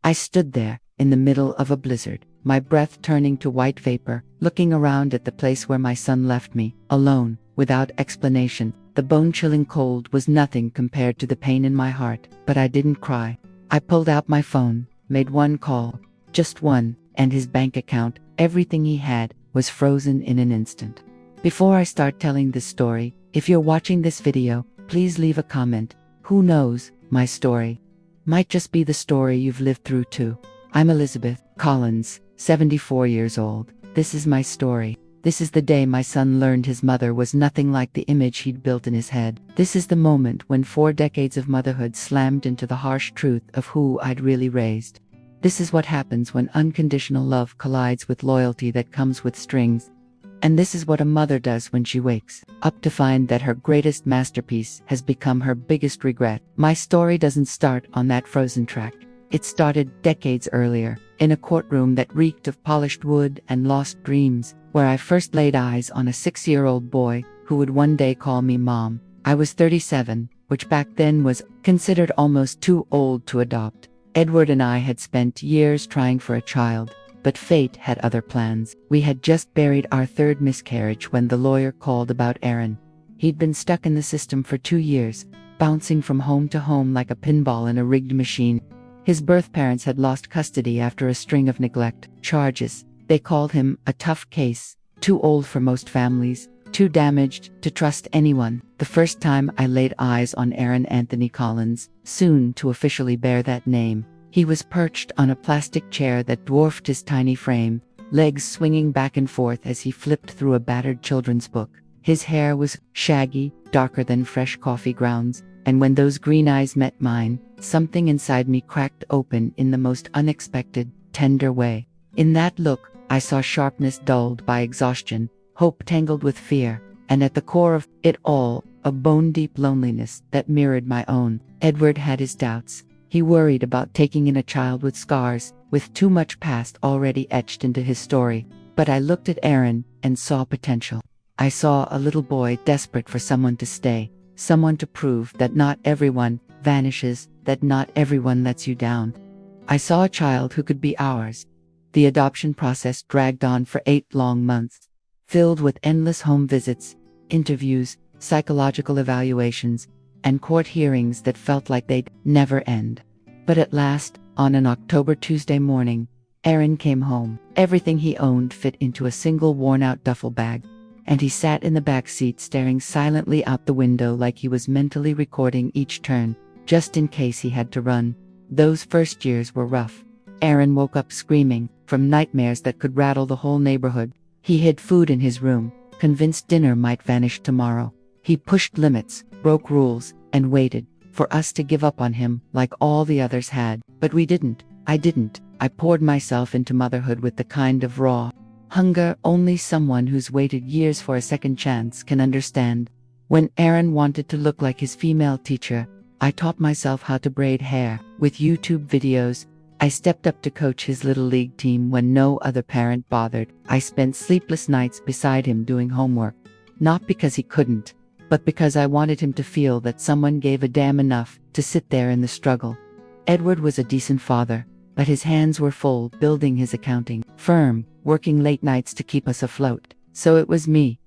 I stood there, in the middle of a blizzard, my breath turning to white vapor, looking around at the place where my son left me, alone, without explanation. The bone-chilling cold was nothing compared to the pain in my heart, but I didn't cry. I pulled out my phone, made one call, just one, and his bank account, everything he had, was frozen in an instant. Before I start telling this story, if you're watching this video, please leave a comment. Who knows, my story might just be the story you've lived through too. I'm Elizabeth Collins, 74 years old. This is my story. This is the day my son learned his mother was nothing like the image he'd built in his head. This is the moment when 4 decades of motherhood slammed into the harsh truth of who I'd really raised. This is what happens when unconditional love collides with loyalty that comes with strings. And this is what a mother does when she wakes up to find that her greatest masterpiece has become her biggest regret. My story doesn't start on that frozen track. It started decades earlier, in a courtroom that reeked of polished wood and lost dreams, where I first laid eyes on a 6-year-old boy who would one day call me Mom. I was 37, which back then was considered almost too old to adopt. Edward and I had spent years trying for a child, but fate had other plans. We had just buried our 3rd miscarriage when the lawyer called about Aaron. He'd been stuck in the system for 2 years, bouncing from home to home like a pinball in a rigged machine. His birth parents had lost custody after a string of neglect charges. They called him a tough case, too old for most families, too damaged to trust anyone. The first time I laid eyes on Aaron Anthony Collins, soon to officially bear that name, he was perched on a plastic chair that dwarfed his tiny frame, legs swinging back and forth as he flipped through a battered children's book. His hair was shaggy, darker than fresh coffee grounds, and when those green eyes met mine, something inside me cracked open in the most unexpected, tender way. In that look, I saw sharpness dulled by exhaustion, hope tangled with fear, and at the core of it all, a bone-deep loneliness that mirrored my own. Edward had his doubts. He worried about taking in a child with scars, with too much past already etched into his story. But I looked at Aaron and saw potential. I saw a little boy desperate for someone to stay, someone to prove that not everyone vanishes, that not everyone lets you down. I saw a child who could be ours. The adoption process dragged on for 8 long months, filled with endless home visits, interviews, psychological evaluations, and court hearings that felt like they'd never end. But at last, on an October Tuesday morning, Aaron came home. Everything he owned fit into a single worn-out duffel bag, and he sat in the back seat staring silently out the window like he was mentally recording each turn, just in case he had to run. Those first years were rough. Aaron woke up screaming, from nightmares that could rattle the whole neighborhood. He hid food in his room, convinced dinner might vanish tomorrow. He pushed limits, broke rules, and waited for us to give up on him like all the others had. But we didn't. I didn't. I poured myself into motherhood with the kind of raw hunger only someone who's waited years for a second chance can understand. When Aaron wanted to look like his female teacher, I taught myself how to braid hair with YouTube videos. I stepped up to coach his little league team when no other parent bothered. I spent sleepless nights beside him doing homework, not because he couldn't, but because I wanted him to feel that someone gave a damn enough to sit there in the struggle. Edward was a decent father, but his hands were full building his accounting firm, working late nights to keep us afloat. So it was me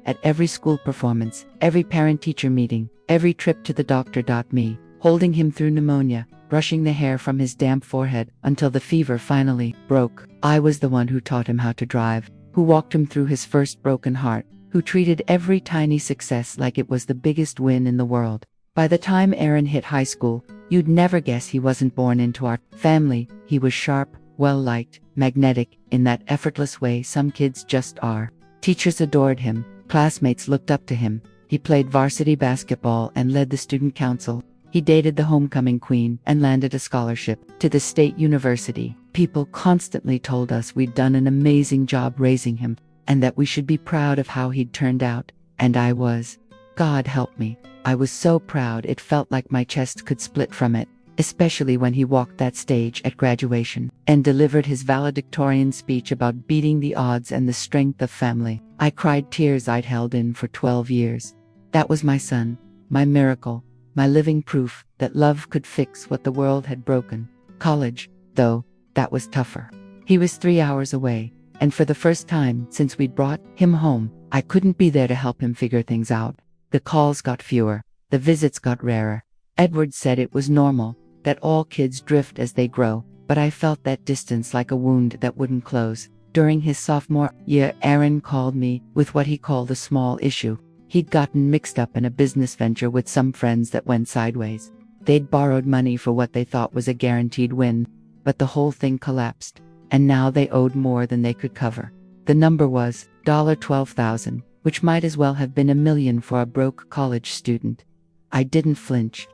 at every school performance, every parent-teacher meeting, every trip to the doctor. Me, holding him through pneumonia, brushing the hair from his damp forehead until the fever finally broke. I was the one who taught him how to drive, who walked him through his first broken heart, who treated every tiny success like it was the biggest win in the world. By the time Aaron hit high school, you'd never guess he wasn't born into our family. He was sharp, well-liked, magnetic, in that effortless way some kids just are. Teachers adored him, classmates looked up to him. He played varsity basketball and led the student council. He dated the homecoming queen and landed a scholarship to the state university. People constantly told us we'd done an amazing job raising him, and that we should be proud of how he'd turned out. And I was. God help me. I was so proud it felt like my chest could split from it, especially when he walked that stage at graduation and delivered his valedictorian speech about beating the odds and the strength of family. I cried tears I'd held in for 12 years. That was my son, my miracle, my living proof that love could fix what the world had broken. College, though, that was tougher. He was 3 hours away, and for the first time since we'd brought him home, I couldn't be there to help him figure things out. The calls got fewer, the visits got rarer. Edward said it was normal, that all kids drift as they grow, but I felt that distance like a wound that wouldn't close. During his sophomore year, Aaron called me with what he called a small issue. He'd gotten mixed up in a business venture with some friends that went sideways. They'd borrowed money for what they thought was a guaranteed win, but the whole thing collapsed, and now they owed more than they could cover. The number was $12,000, which might as well have been $1 million for a broke college student. I didn't flinch.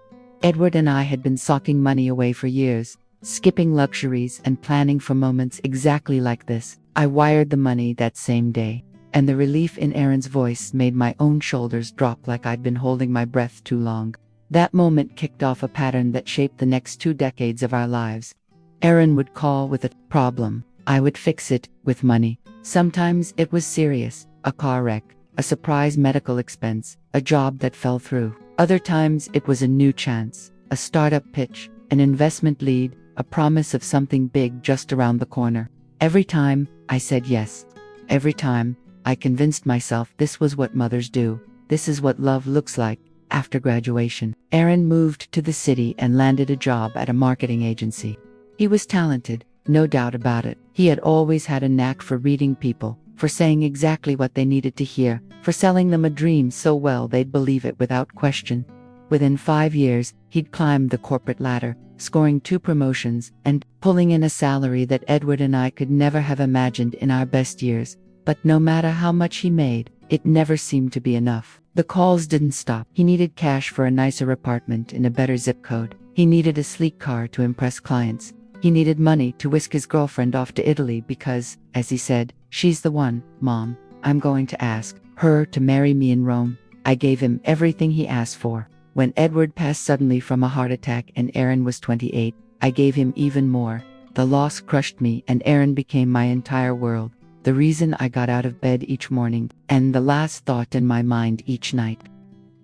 Edward and I had been socking money away for years, skipping luxuries and planning for moments exactly like this. I wired the money that same day, and the relief in Aaron's voice made my own shoulders drop like I'd been holding my breath too long. That moment kicked off a pattern that shaped the next 2 decades of our lives. Aaron would call with a problem. I would fix it with money. Sometimes it was serious, a car wreck, a surprise medical expense, a job that fell through. Other times it was a new chance, a startup pitch, an investment lead, a promise of something big just around the corner. Every time, I said yes. Every time, I convinced myself this was what mothers do. This is what love looks like. After graduation, Aaron moved to the city and landed a job at a marketing agency. He was talented, no doubt about it. He had always had a knack for reading people, for saying exactly what they needed to hear, for selling them a dream so well they'd believe it without question. Within 5 years, he'd climbed the corporate ladder, scoring 2 promotions and pulling in a salary that Edward and I could never have imagined in our best years. But no matter how much he made, it never seemed to be enough. The calls didn't stop. He needed cash for a nicer apartment in a better zip code. He needed a sleek car to impress clients. He needed money to whisk his girlfriend off to Italy because, as he said, "She's the one, Mom. I'm going to ask her to marry me in Rome." I gave him everything he asked for. When Edward passed suddenly from a heart attack and Aaron was 28, I gave him even more. The loss crushed me and Aaron became my entire world. The reason I got out of bed each morning, and the last thought in my mind each night.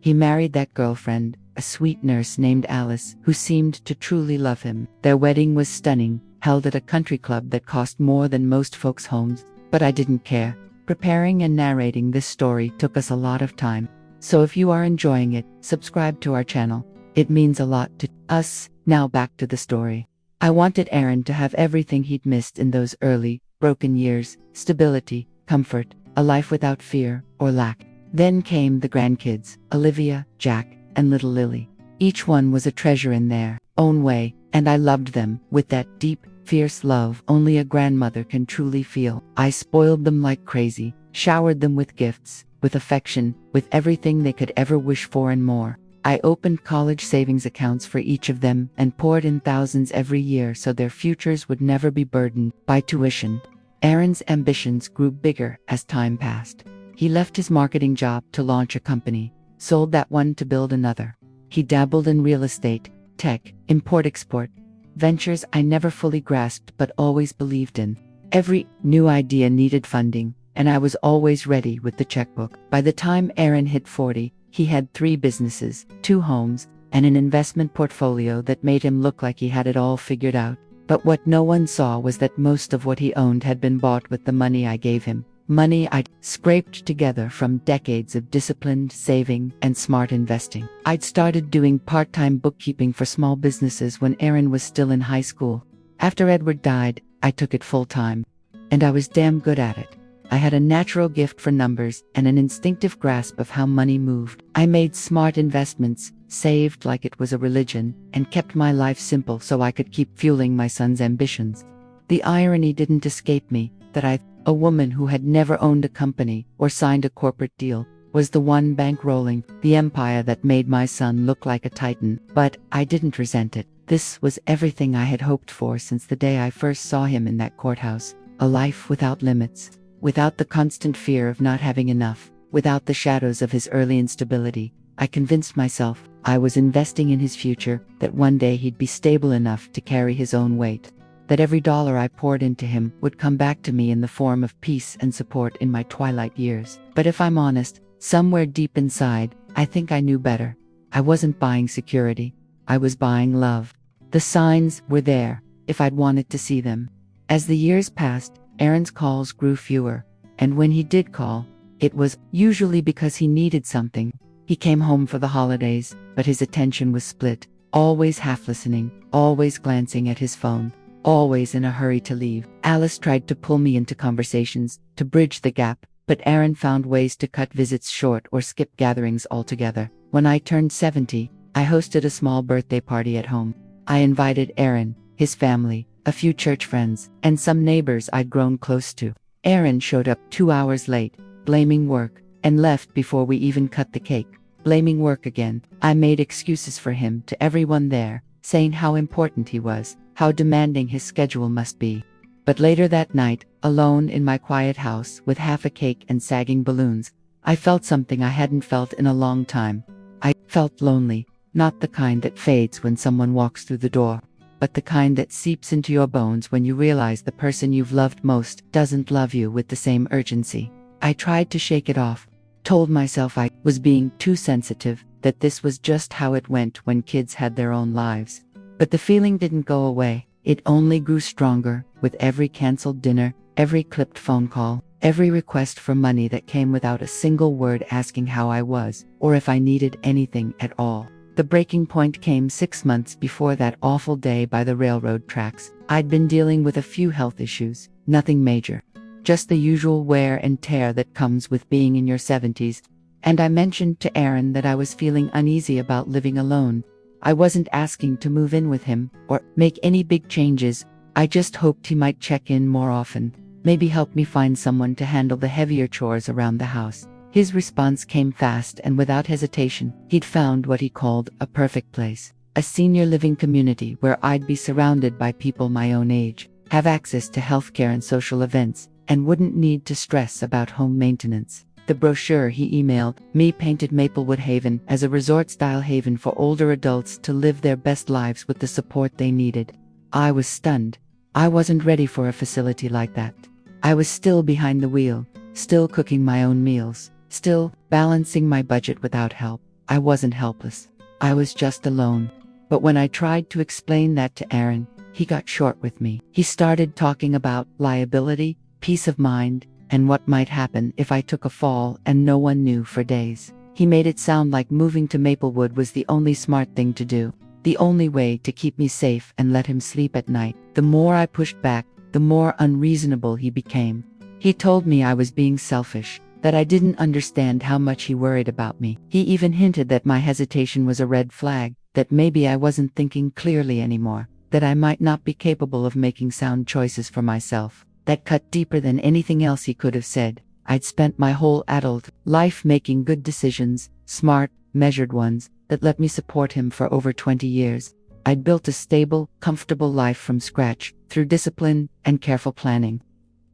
He married that girlfriend, a sweet nurse named Alice, who seemed to truly love him. Their wedding was stunning, held at a country club that cost more than most folks' homes, but I didn't care. Preparing and narrating this story took us a lot of time. So if you are enjoying it, subscribe to our channel. It means a lot to us. Now back to the story. I wanted Aaron to have everything he'd missed in those early, broken years: stability, comfort, a life without fear or lack. Then came the grandkids, Olivia, Jack, and little Lily. Each one was a treasure in their own way, and I loved them with that deep, fierce love only a grandmother can truly feel. I spoiled them like crazy, showered them with gifts, with affection, with everything they could ever wish for and more. I opened college savings accounts for each of them and poured in thousands every year so their futures would never be burdened by tuition. Aaron's ambitions grew bigger as time passed. He left his marketing job to launch a company, sold that one to build another. He dabbled in real estate, tech, import-export, ventures I never fully grasped but always believed in. Every new idea needed funding, and I was always ready with the checkbook. By the time Aaron hit 40, he had 3 businesses, 2 homes, and an investment portfolio that made him look like he had it all figured out. But what no one saw was that most of what he owned had been bought with the money I gave him. Money I'd scraped together from decades of disciplined saving and smart investing. I'd started doing part-time bookkeeping for small businesses when Aaron was still in high school. After Edward died, I took it full-time. And I was damn good at it. I had a natural gift for numbers and an instinctive grasp of how money moved. I made smart investments, saved like it was a religion, and kept my life simple so I could keep fueling my son's ambitions. The irony didn't escape me, that a woman who had never owned a company or signed a corporate deal, was the one bankrolling the empire that made my son look like a titan. But I didn't resent it. This was everything I had hoped for since the day I first saw him in that courthouse. A life without limits, without the constant fear of not having enough, without the shadows of his early instability. I convinced myself I was investing in his future, that one day he'd be stable enough to carry his own weight, that every dollar I poured into him would come back to me in the form of peace and support in my twilight years. But if I'm honest, somewhere deep inside, I think I knew better. I wasn't buying security. I was buying love. The signs were there. if I'd wanted to see them. As the years passed, Aaron's calls grew fewer, and when he did call, it was usually because he needed something. He came home for the holidays, but his attention was split, always half listening, always glancing at his phone, always in a hurry to leave. Alice tried to pull me into conversations, to bridge the gap, but Aaron found ways to cut visits short or skip gatherings altogether. When I turned 70, I hosted a small birthday party at home. I invited Aaron, his family, a few church friends, and some neighbors I'd grown close to. Aaron showed up 2 hours late, blaming work, and left before we even cut the cake. Blaming work again, I made excuses for him to everyone there, saying how important he was, how demanding his schedule must be. But later that night, alone in my quiet house with half a cake and sagging balloons, I felt something I hadn't felt in a long time. I felt lonely, not the kind that fades when someone walks through the door, but the kind that seeps into your bones when you realize the person you've loved most doesn't love you with the same urgency. I tried to shake it off, told myself I was being too sensitive, that this was just how it went when kids had their own lives. But the feeling didn't go away. It only grew stronger with every canceled dinner, every clipped phone call, every request for money that came without a single word asking how I was, or if I needed anything at all. The breaking point came 6 months before that awful day by the railroad tracks. I'd been dealing with a few health issues, nothing major. Just the usual wear and tear that comes with being in your 70s. And I mentioned to Aaron that I was feeling uneasy about living alone. I wasn't asking to move in with him, or make any big changes. I just hoped he might check in more often, maybe help me find someone to handle the heavier chores around the house. His response came fast and without hesitation. He'd found what he called a perfect place, a senior living community where I'd be surrounded by people my own age, have access to healthcare and social events, and wouldn't need to stress about home maintenance. The brochure he emailed me painted Maplewood Haven as a resort-style haven for older adults to live their best lives with the support they needed. I was stunned. I wasn't ready for a facility like that. I was still behind the wheel, still cooking my own meals, still balancing my budget without help. I wasn't helpless. I was just alone. But when I tried to explain that to Aaron, he got short with me. He started talking about liability, peace of mind, and what might happen if I took a fall and no one knew for days. He made it sound like moving to Maplewood was the only smart thing to do, the only way to keep me safe and let him sleep at night. The more I pushed back, the more unreasonable he became. He told me I was being selfish, that I didn't understand how much he worried about me. He even hinted that my hesitation was a red flag, that maybe I wasn't thinking clearly anymore, that I might not be capable of making sound choices for myself. That cut deeper than anything else he could have said. I'd spent my whole adult life making good decisions, smart, measured ones, that let me support him for over 20 years. I'd built a stable, comfortable life from scratch, through discipline and careful planning.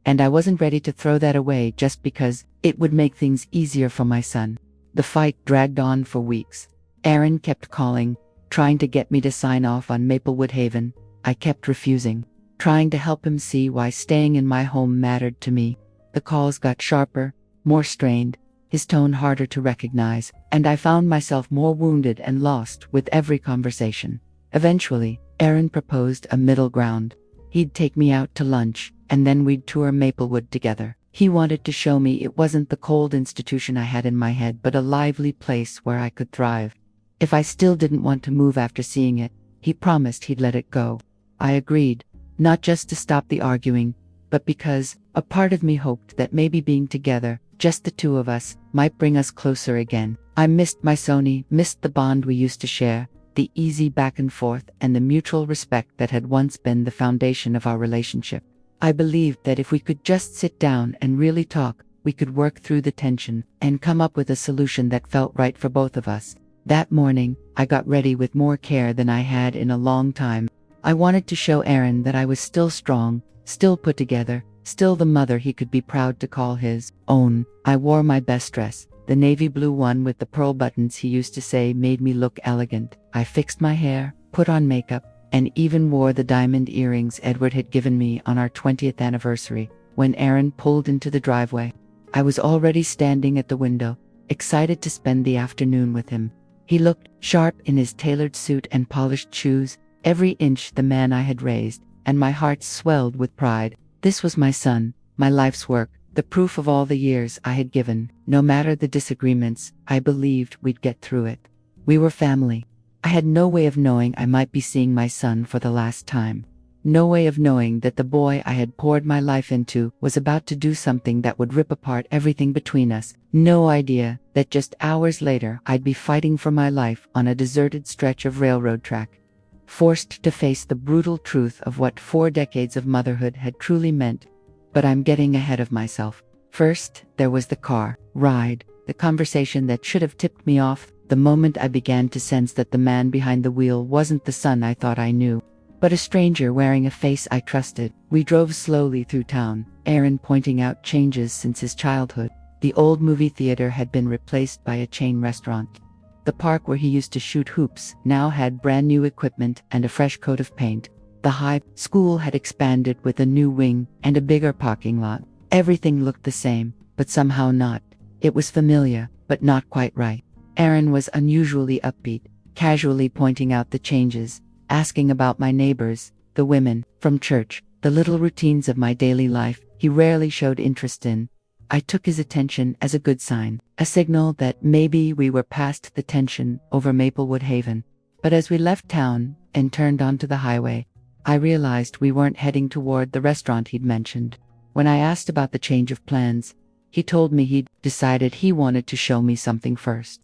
And I wasn't ready to throw that away just because it would make things easier for my son. The fight dragged on for weeks. Aaron kept calling, trying to get me to sign off on Maplewood Haven. I kept refusing, trying to help him see why staying in my home mattered to me. The calls got sharper, more strained, his tone harder to recognize, and I found myself more wounded and lost with every conversation. Eventually, Aaron proposed a middle ground. He'd take me out to lunch, and then we'd tour Maplewood together. He wanted to show me it wasn't the cold institution I had in my head, but a lively place where I could thrive. If I still didn't want to move after seeing it, he promised he'd let it go. I agreed. Not just to stop the arguing, but because a part of me hoped that maybe being together, just the two of us, might bring us closer again. I missed my Sony, missed the bond we used to share, the easy back and forth, and the mutual respect that had once been the foundation of our relationship. I believed that if we could just sit down and really talk, we could work through the tension and come up with a solution that felt right for both of us. That morning, I got ready with more care than I had in a long time. I wanted to show Aaron that I was still strong, still put together, still the mother he could be proud to call his own. I wore my best dress, the navy blue one with the pearl buttons he used to say made me look elegant. I fixed my hair, put on makeup, and even wore the diamond earrings Edward had given me on our 20th anniversary. When Aaron pulled into the driveway, I was already standing at the window, excited to spend the afternoon with him. He looked sharp in his tailored suit and polished shoes, every inch the man I had raised, and my heart swelled with pride. This was my son, my life's work, the proof of all the years I had given. No matter the disagreements, I believed we'd get through it. We were family. I had no way of knowing I might be seeing my son for the last time. No way of knowing that the boy I had poured my life into was about to do something that would rip apart everything between us. No idea that just hours later I'd be fighting for my life on a deserted stretch of railroad track, forced to face the brutal truth of what 4 decades of motherhood had truly meant. But I'm getting ahead of myself. First, there was the car ride, the conversation that should have tipped me off the moment I began to sense that the man behind the wheel wasn't the son I thought I knew, but a stranger wearing a face I trusted. We drove slowly through town, Aaron pointing out changes since his childhood. The old movie theater had been replaced by a chain restaurant. The park where he used to shoot hoops now had brand new equipment and a fresh coat of paint. The high school had expanded with a new wing and a bigger parking lot. Everything looked the same, but somehow not. It was familiar, but not quite right. Aaron was unusually upbeat, casually pointing out the changes, asking about my neighbors, the women from church, the little routines of my daily life he rarely showed interest in. I took his attention as a good sign, a signal that maybe we were past the tension over Maplewood Haven. But as we left town and turned onto the highway, I realized we weren't heading toward the restaurant he'd mentioned. When I asked about the change of plans, he told me he'd decided he wanted to show me something first.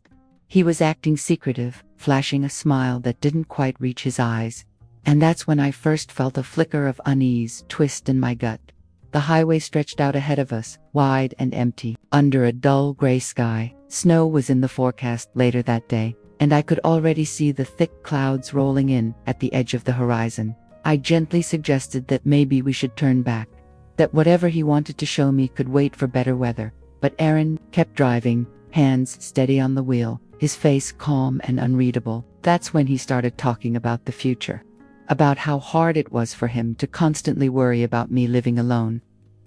He was acting secretive, flashing a smile that didn't quite reach his eyes. And that's when I first felt a flicker of unease twist in my gut. The highway stretched out ahead of us, wide and empty, under a dull gray sky. Snow was in the forecast later that day, and I could already see the thick clouds rolling in at the edge of the horizon. I gently suggested that maybe we should turn back, that whatever he wanted to show me could wait for better weather. But Aaron kept driving, hands steady on the wheel, his face calm and unreadable. That's when he started talking about the future, about how hard it was for him to constantly worry about me living alone,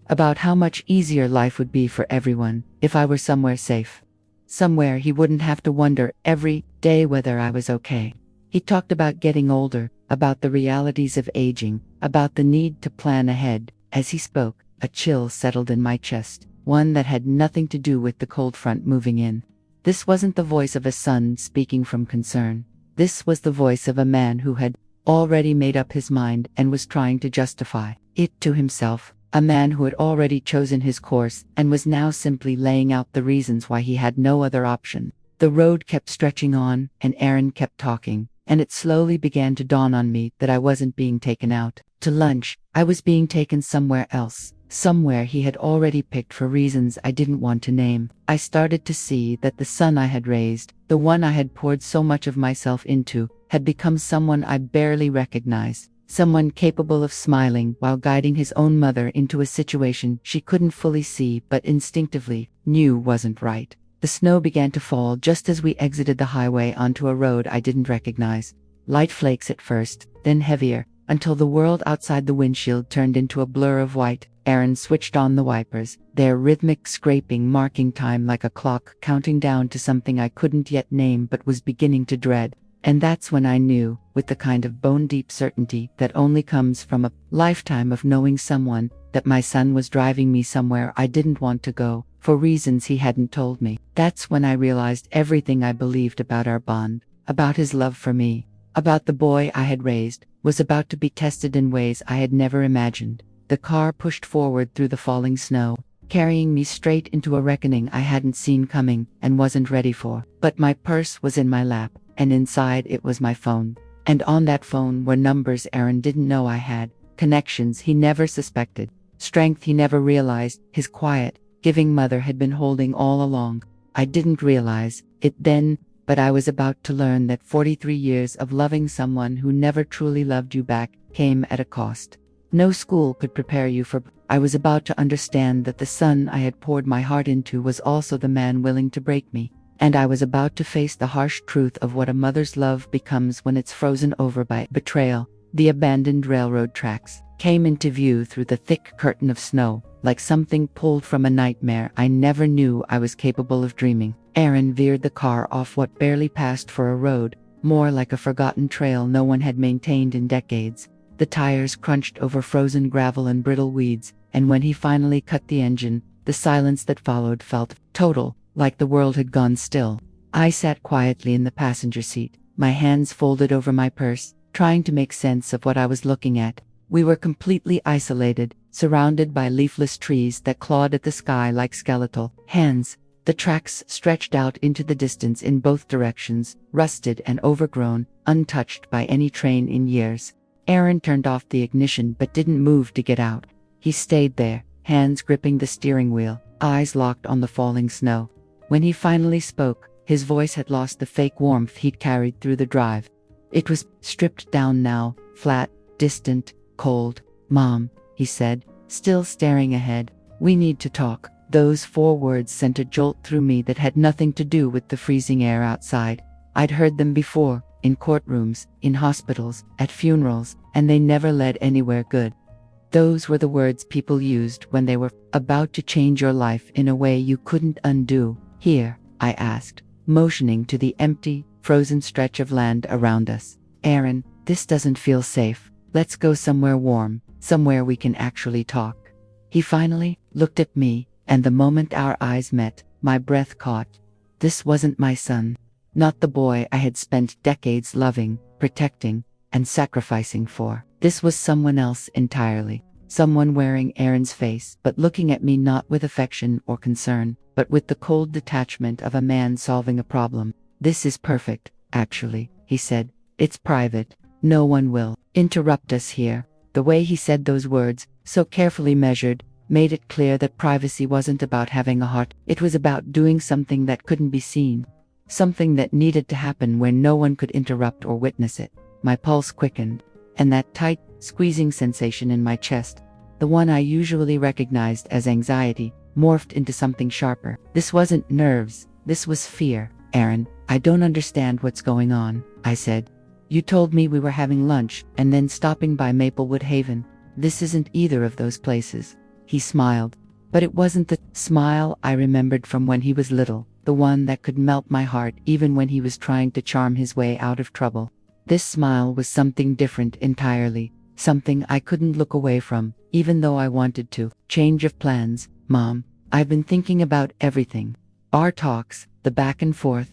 about how much easier life would be for everyone if I were somewhere safe, somewhere he wouldn't have to wonder every day whether I was okay. He talked about getting older, about the realities of aging, about the need to plan ahead. As he spoke, a chill settled in my chest, one that had nothing to do with the cold front moving in. This wasn't the voice of a son speaking from concern. This was the voice of a man who had already made up his mind and was trying to justify it to himself. A man who had already chosen his course and was now simply laying out the reasons why he had no other option. The road kept stretching on, and Aaron kept talking, and it slowly began to dawn on me that I wasn't being taken out to lunch. I was being taken somewhere else, somewhere he had already picked for reasons I didn't want to name. I started to see that the son I had raised, the one I had poured so much of myself into, had become someone I barely recognized, someone capable of smiling while guiding his own mother into a situation she couldn't fully see but instinctively knew wasn't right. The snow began to fall just as we exited the highway onto a road I didn't recognize. Light flakes at first, then heavier, until the world outside the windshield turned into a blur of white. Aaron switched on the wipers, their rhythmic scraping marking time like a clock counting down to something I couldn't yet name but was beginning to dread. And that's when I knew, with the kind of bone-deep certainty that only comes from a lifetime of knowing someone, that my son was driving me somewhere I didn't want to go, for reasons he hadn't told me. That's when I realized everything I believed about our bond, about his love for me, about the boy I had raised, was about to be tested in ways I had never imagined. The car pushed forward through the falling snow, carrying me straight into a reckoning I hadn't seen coming and wasn't ready for. But my purse was in my lap, and inside it was my phone. And on that phone were numbers Aaron didn't know I had, connections he never suspected, strength he never realized his quiet, giving mother had been holding all along. I didn't realize it then, but I was about to learn that 43 years of loving someone who never truly loved you back came at a cost. No school could prepare you for. I was about to understand that the son I had poured my heart into was also the man willing to break me. And I was about to face the harsh truth of what a mother's love becomes when it's frozen over by betrayal. The abandoned railroad tracks came into view through the thick curtain of snow, like something pulled from a nightmare I never knew I was capable of dreaming. Aaron veered the car off what barely passed for a road, more like a forgotten trail no one had maintained in decades. The tires crunched over frozen gravel and brittle weeds, and when he finally cut the engine, the silence that followed felt total, like the world had gone still. I sat quietly in the passenger seat, my hands folded over my purse, trying to make sense of what I was looking at. We were completely isolated, surrounded by leafless trees that clawed at the sky like skeletal hands. The tracks stretched out into the distance in both directions, rusted and overgrown, untouched by any train in years. Aaron turned off the ignition but didn't move to get out. He stayed there, hands gripping the steering wheel, eyes locked on the falling snow. When he finally spoke, his voice had lost the fake warmth he'd carried through the drive. It was stripped down now, flat, distant, cold. "Mom," he said, still staring ahead, "we need to talk." Those 4 words sent a jolt through me that had nothing to do with the freezing air outside. I'd heard them before, in courtrooms, in hospitals, at funerals, and they never led anywhere good. Those were the words people used when they were about to change your life in a way you couldn't undo. "Here?" I asked, motioning to the empty, frozen stretch of land around us. "Aaron, this doesn't feel safe. Let's go somewhere warm, somewhere we can actually talk." He finally looked at me, and the moment our eyes met, my breath caught. This wasn't my son. Not the boy I had spent decades loving, protecting, and sacrificing for. This was someone else entirely. Someone wearing Aaron's face, but looking at me not with affection or concern, but with the cold detachment of a man solving a problem. "This is perfect, actually," he said. "It's private. No one will interrupt us here." The way he said those words, so carefully measured, made it clear that privacy wasn't about having a heart. It was about doing something that couldn't be seen. Something that needed to happen where no one could interrupt or witness it. My pulse quickened, and that tight, squeezing sensation in my chest, the one I usually recognized as anxiety, morphed into something sharper. This wasn't nerves, this was fear. "Aaron, I don't understand what's going on," I said. "You told me we were having lunch, and then stopping by Maplewood Haven. This isn't either of those places." He smiled, but it wasn't the smile I remembered from when he was little, the one that could melt my heart even when he was trying to charm his way out of trouble. This smile was something different entirely, something I couldn't look away from, even though I wanted to. "Change of plans, Mom. I've been thinking about everything. Our talks, the back and forth.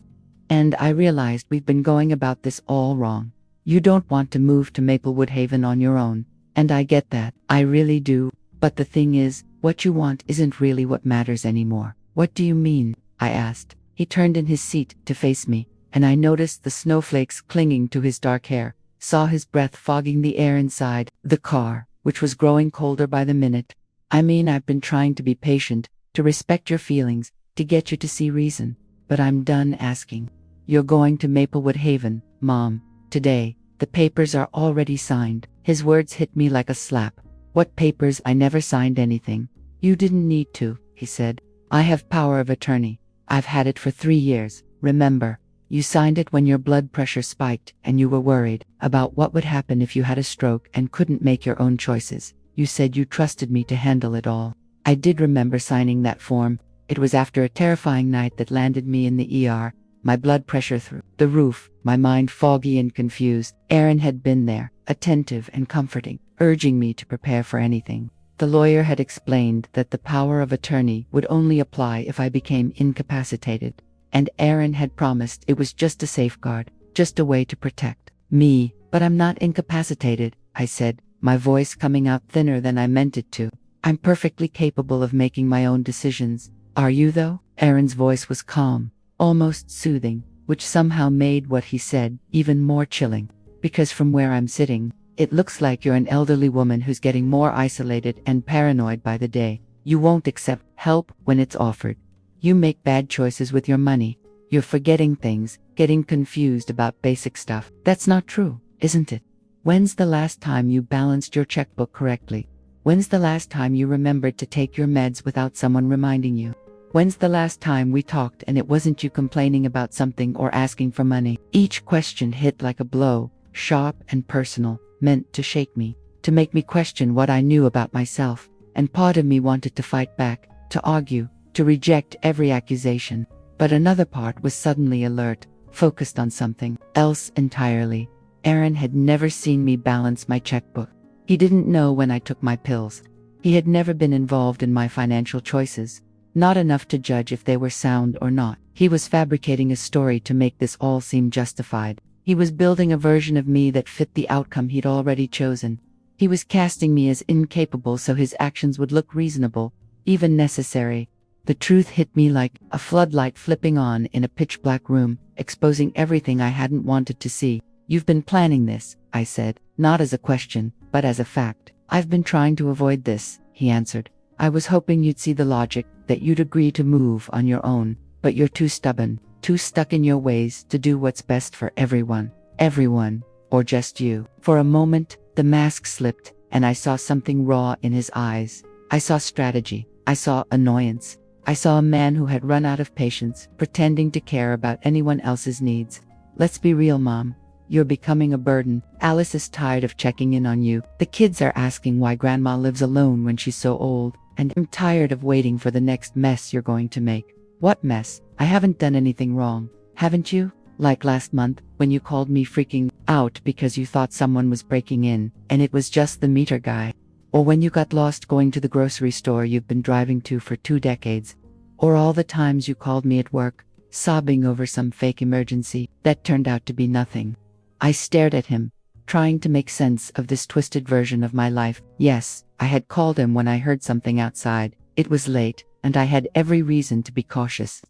And I realized we've been going about this all wrong. You don't want to move to Maplewood Haven on your own, and I get that. I really do. But the thing is, what you want isn't really what matters anymore." "What do you mean?" I asked. He turned in his seat to face me, and I noticed the snowflakes clinging to his dark hair, saw his breath fogging the air inside the car, which was growing colder by the minute. "I mean, I've been trying to be patient, to respect your feelings, to get you to see reason, but I'm done asking. You're going to Maplewood Haven, Mom, today. The papers are already signed." His words hit me like a slap. "What papers? I never signed anything." "You didn't need to," he said. "I have power of attorney. I've had it for 3 years, remember? You signed it when your blood pressure spiked and you were worried about what would happen if you had a stroke and couldn't make your own choices. You said you trusted me to handle it all." I did remember signing that form. It was after a terrifying night that landed me in the ER, my blood pressure through the roof, my mind foggy and confused. Aaron had been there, attentive and comforting, urging me to prepare for anything. The lawyer had explained that the power of attorney would only apply if I became incapacitated, and Aaron had promised it was just a safeguard, just a way to protect me. "But I'm not incapacitated," I said, my voice coming out thinner than I meant it to. "I'm perfectly capable of making my own decisions." "Are you though?" Aaron's voice was calm, almost soothing, which somehow made what he said even more chilling. "Because from where I'm sitting, it looks like you're an elderly woman who's getting more isolated and paranoid by the day. You won't accept help when it's offered. You make bad choices with your money. You're forgetting things, getting confused about basic stuff." "That's not true, isn't it? When's the last time you balanced your checkbook correctly? When's the last time you remembered to take your meds without someone reminding you? When's the last time we talked and it wasn't you complaining about something or asking for money?" Each question hit like a blow, sharp and personal, meant to shake me, to make me question what I knew about myself, and part of me wanted to fight back, to argue, to reject every accusation. But another part was suddenly alert, focused on something else entirely. Aaron had never seen me balance my checkbook. He didn't know when I took my pills. He had never been involved in my financial choices, not enough to judge if they were sound or not. He was fabricating a story to make this all seem justified. He was building a version of me that fit the outcome he'd already chosen. He was casting me as incapable so his actions would look reasonable, even necessary. The truth hit me like a floodlight flipping on in a pitch-black room, exposing everything I hadn't wanted to see. "You've been planning this," I said, not as a question, but as a fact. "I've been trying to avoid this," he answered. "I was hoping you'd see the logic, that you'd agree to move on your own, but you're too stubborn, too stuck in your ways to do what's best for everyone. Everyone, or just you." For a moment, the mask slipped, and I saw something raw in his eyes. I saw strategy. I saw annoyance. I saw a man who had run out of patience, pretending to care about anyone else's needs. "Let's be real, Mom. You're becoming a burden. Alice is tired of checking in on you. The kids are asking why Grandma lives alone when she's so old, and I'm tired of waiting for the next mess you're going to make." "What mess? I haven't done anything wrong. Haven't you? Like last month, when you called me freaking out because you thought someone was breaking in, and it was just the meter guy. Or when you got lost going to the grocery store you've been driving to for 2 decades. Or all the times you called me at work, sobbing over some fake emergency that turned out to be nothing." I stared at him, trying to make sense of this twisted version of my life. Yes, I had called him when I heard something outside. It was late, and I had every reason to be cautious.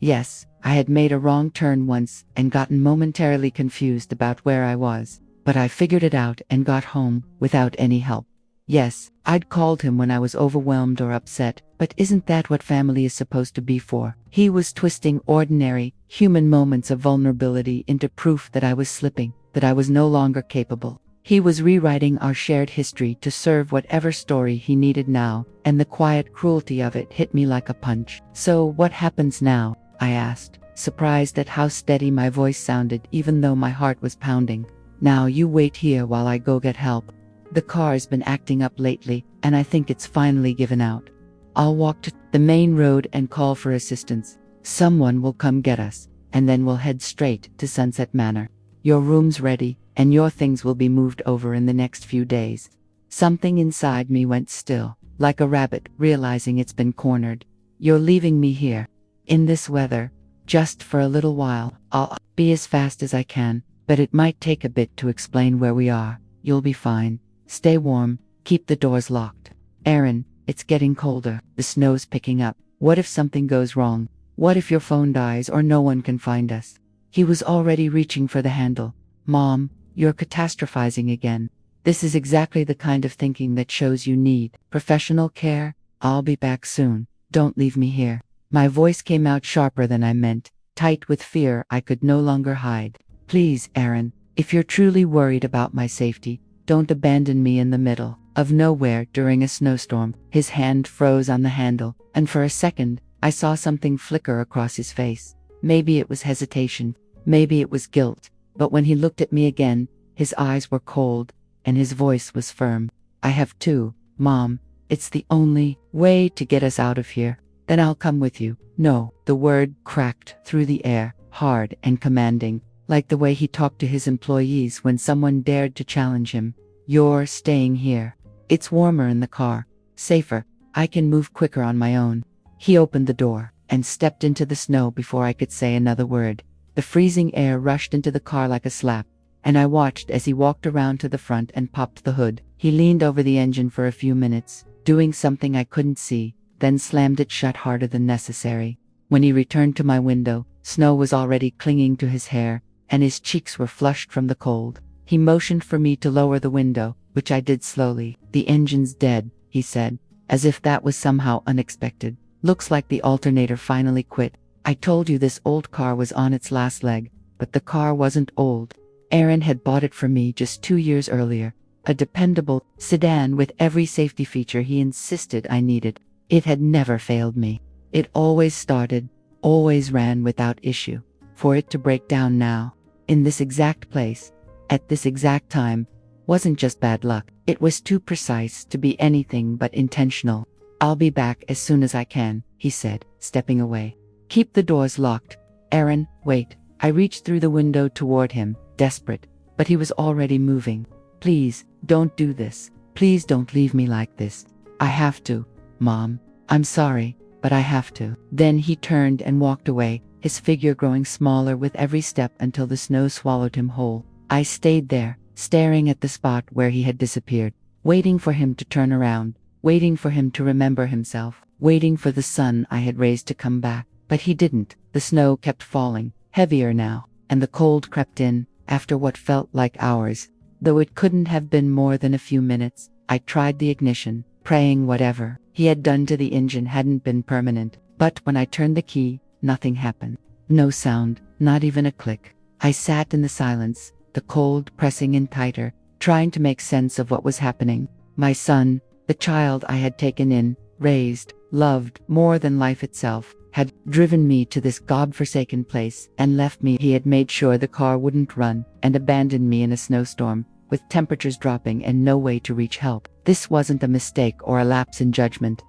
Yes, I had made a wrong turn once and gotten momentarily confused about where I was, but I figured it out and got home without any help. Yes, I'd called him when I was overwhelmed or upset, but isn't that what family is supposed to be for? He was twisting ordinary, human moments of vulnerability into proof that I was slipping, that I was no longer capable. He was rewriting our shared history to serve whatever story he needed now, and the quiet cruelty of it hit me like a punch. "So what happens now?" I asked, surprised at how steady my voice sounded even though my heart was pounding. "Now you wait here while I go get help. The car's been acting up lately, and I think it's finally given out. I'll walk to the main road and call for assistance. Someone will come get us, and then we'll head straight to Sunset Manor. Your room's ready, and your things will be moved over in the next few days." Something inside me went still, like a rabbit realizing it's been cornered. "You're leaving me here, in this weather, just for a little while. I'll be as fast as I can, but it might take a bit to explain where we are. You'll be fine. Stay warm, keep the doors locked. Aaron, it's getting colder, the snow's picking up. What if something goes wrong? What if your phone dies or no one can find us?" He was already reaching for the handle. "Mom, you're catastrophizing again. This is exactly the kind of thinking that shows you need professional care. I'll be back soon. Don't leave me here." My voice came out sharper than I meant, tight with fear I could no longer hide. "Please, Aaron, if you're truly worried about my safety, don't abandon me in the middle of nowhere during a snowstorm." His hand froze on the handle, and for a second, I saw something flicker across his face. Maybe it was hesitation, maybe it was guilt, but when he looked at me again, his eyes were cold, and his voice was firm. "I have to, Mom. It's the only way to get us out of here. Then I'll come with you." "No." The word cracked through the air, hard and commanding, like the way he talked to his employees when someone dared to challenge him. "You're staying here. It's warmer in the car, safer. I can move quicker on my own." He opened the door and stepped into the snow before I could say another word. The freezing air rushed into the car like a slap, and I watched as he walked around to the front and popped the hood. He leaned over the engine for a few minutes, doing something I couldn't see, then slammed it shut harder than necessary. When he returned to my window, snow was already clinging to his hair, and his cheeks were flushed from the cold. He motioned for me to lower the window, which I did slowly. "The engine's dead," he said, as if that was somehow unexpected. "Looks like the alternator finally quit. I told you this old car was on its last leg, but the car wasn't old. Aaron had bought it for me just 2 years earlier, a dependable sedan with every safety feature he insisted I needed. It had never failed me. It always started, always ran without issue. For it to break down now, in this exact place, at this exact time, wasn't just bad luck. It was too precise to be anything but intentional. "I'll be back as soon as I can," he said, stepping away. "Keep the doors locked. Aaron, wait." I reached through the window toward him, desperate, but he was already moving. "Please, don't do this. Please don't leave me like this. I have to, Mom. I'm sorry, but I have to." Then he turned and walked away, his figure growing smaller with every step until the snow swallowed him whole. I stayed there, staring at the spot where he had disappeared, waiting for him to turn around, waiting for him to remember himself, waiting for the son I had raised to come back. But he didn't. The snow kept falling, heavier now, and the cold crept in, after what felt like hours. Though it couldn't have been more than a few minutes, I tried the ignition, praying whatever he had done to the engine hadn't been permanent. But when I turned the key, nothing happened. No sound, not even a click. I sat in the silence, the cold pressing in tighter, trying to make sense of what was happening. My son, the child I had taken in, raised, loved more than life itself, had driven me to this godforsaken place and left me. He had made sure the car wouldn't run and abandoned me in a snowstorm, with temperatures dropping and no way to reach help. This wasn't a mistake or a lapse in judgment.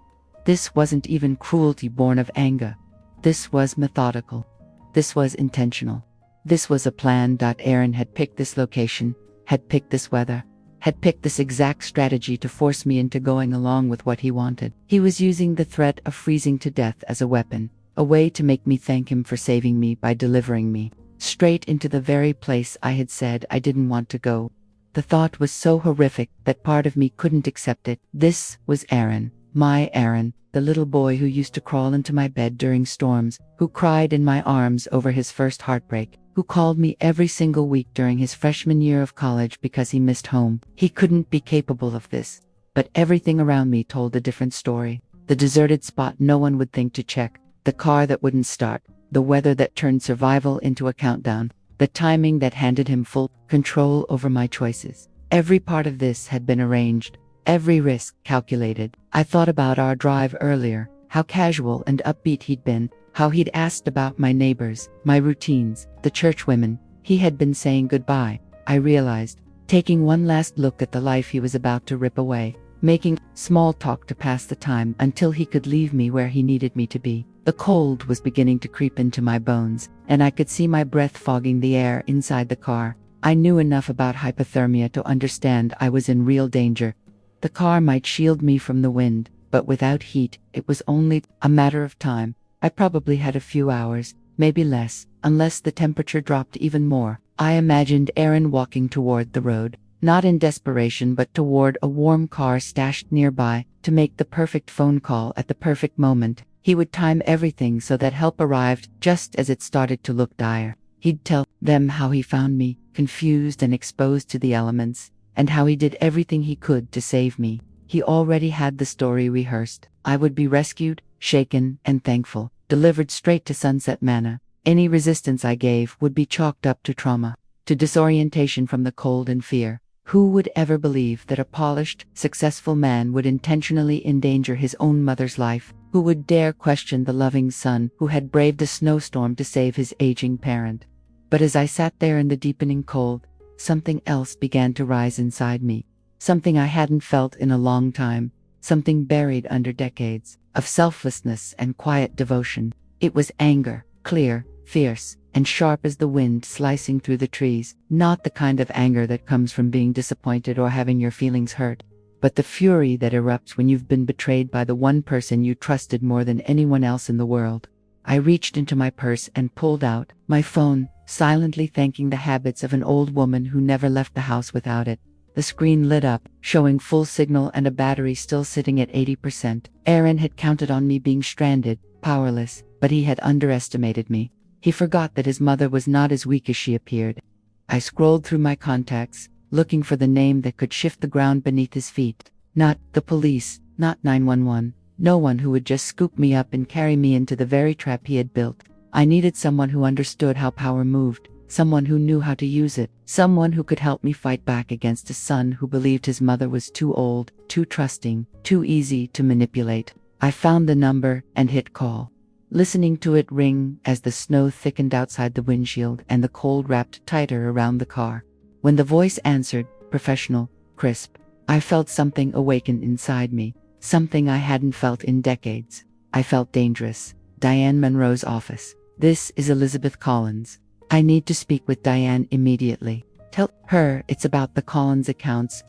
This wasn't even cruelty born of anger. This was methodical. This was intentional. This was a plan. Aaron had picked this location, had picked this weather, had picked this exact strategy to force me into going along with what he wanted. He was using the threat of freezing to death as a weapon, a way to make me thank him for saving me by delivering me straight into the very place I had said I didn't want to go. The thought was so horrific that part of me couldn't accept it. This was Aaron, my Aaron, the little boy who used to crawl into my bed during storms, who cried in my arms over his first heartbreak, who called me every single week during his freshman year of college because he missed home. He couldn't be capable of this. But everything around me told a different story. The deserted spot no one would think to check, the car that wouldn't start, the weather that turned survival into a countdown, the timing that handed him full control over my choices. Every part of this had been arranged, every risk calculated. I thought about our drive earlier, how casual and upbeat he'd been, how he'd asked about my neighbors, my routines, the church women. He had been saying goodbye, I realized, taking one last look at the life he was about to rip away, making small talk to pass the time until he could leave me where he needed me to be. The cold was beginning to creep into my bones, and I could see my breath fogging the air inside the car. I knew enough about hypothermia to understand I was in real danger. The car might shield me from the wind, but without heat, it was only a matter of time. I probably had a few hours, maybe less, unless the temperature dropped even more. I imagined Aaron walking toward the road, not in desperation but toward a warm car stashed nearby, to make the perfect phone call at the perfect moment. He would time everything so that help arrived just as it started to look dire. He'd tell them how he found me, confused and exposed to the elements, and how he did everything he could to save me. He already had the story rehearsed. I would be rescued, shaken, and thankful, delivered straight to Sunset Manor. Any resistance I gave would be chalked up to trauma, to disorientation from the cold and fear. Who would ever believe that a polished, successful man would intentionally endanger his own mother's life? Who would dare question the loving son who had braved a snowstorm to save his aging parent? But as I sat there in the deepening cold, something else began to rise inside me. Something I hadn't felt in a long time. Something buried under decades of selflessness and quiet devotion. It was anger, clear, fierce, and sharp as the wind slicing through the trees. Not the kind of anger that comes from being disappointed or having your feelings hurt, but the fury that erupts when you've been betrayed by the one person you trusted more than anyone else in the world. I reached into my purse and pulled out my phone, silently thanking the habits of an old woman who never left the house without it. The screen lit up, showing full signal and a battery still sitting at 80%. Aaron had counted on me being stranded, powerless, but he had underestimated me. He forgot that his mother was not as weak as she appeared. I scrolled through my contacts, looking for the name that could shift the ground beneath his feet. Not the police, not 911, no one who would just scoop me up and carry me into the very trap he had built. I needed someone who understood how power moved, someone who knew how to use it, someone who could help me fight back against a son who believed his mother was too old, too trusting, too easy to manipulate. I found the number and hit call, listening to it ring as the snow thickened outside the windshield and the cold wrapped tighter around the car. When the voice answered, professional, crisp, I felt something awaken inside me, something I hadn't felt in decades. I felt dangerous. Diane Monroe's office. This is Elizabeth Collins. I need to speak with Diane immediately. Tell her it's about the Collins accounts.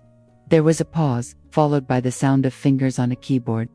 There was a pause, followed by the sound of fingers on a keyboard.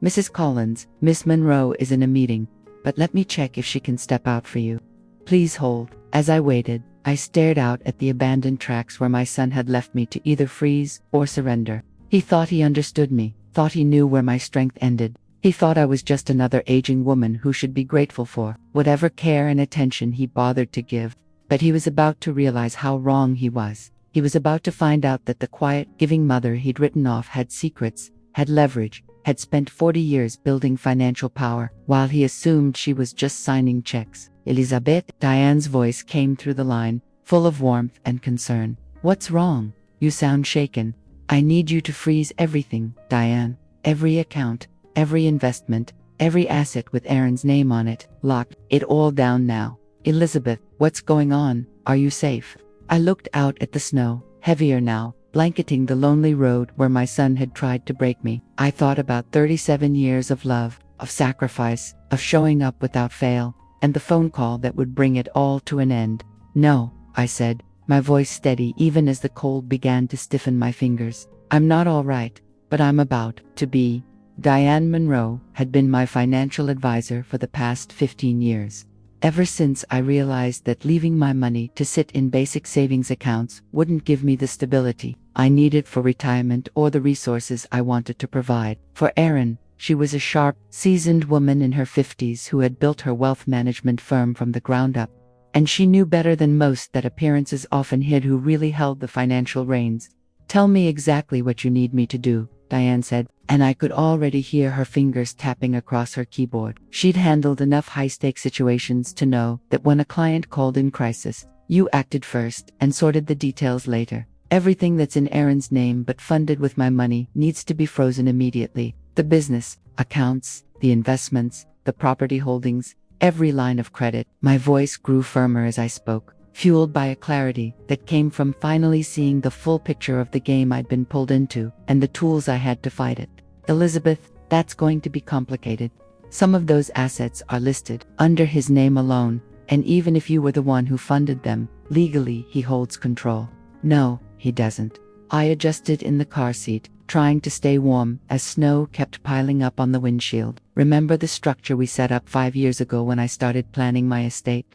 Mrs. Collins, Miss Monroe is in a meeting, but let me check if she can step out for you. Please hold. As I waited, I stared out at the abandoned tracks where my son had left me to either freeze or surrender. He thought he understood me, thought he knew where my strength ended. He thought I was just another aging woman who should be grateful for whatever care and attention he bothered to give. But he was about to realize how wrong he was. He was about to find out that the quiet, giving mother he'd written off had secrets, had leverage, had spent 40 years building financial power, while he assumed she was just signing checks. Elizabeth, Diane's voice came through the line, full of warmth and concern. What's wrong? You sound shaken. I need you to freeze everything, Diane. Every account, every investment, every asset with Aaron's name on it. Lock it all down now. Elizabeth, what's going on? Are you safe? I looked out at the snow, heavier now, blanketing the lonely road where my son had tried to break me. I thought about 37 years of love, of sacrifice, of showing up without fail, and the phone call that would bring it all to an end. No, I said, my voice steady even as the cold began to stiffen my fingers. I'm not all right, but I'm about to be. Diane Monroe had been my financial advisor for the past 15 years. Ever since I realized that leaving my money to sit in basic savings accounts wouldn't give me the stability I needed for retirement or the resources I wanted to provide for Aaron. She was a sharp, seasoned woman in her 50s who had built her wealth management firm from the ground up. And she knew better than most that appearances often hid who really held the financial reins. Tell me exactly what you need me to do, Diane said, and I could already hear her fingers tapping across her keyboard. She'd handled enough high-stakes situations to know that when a client called in crisis, you acted first and sorted the details later. Everything that's in Aaron's name but funded with my money needs to be frozen immediately. The business, accounts, the investments, the property holdings, every line of credit. My voice grew firmer as I spoke, fueled by a clarity that came from finally seeing the full picture of the game I'd been pulled into and the tools I had to fight it. Elizabeth, that's going to be complicated. Some of those assets are listed under his name alone, and even if you were the one who funded them, legally he holds control. No, he doesn't. I adjusted in the car seat, trying to stay warm as snow kept piling up on the windshield. Remember the structure we set up 5 years ago when I started planning my estate?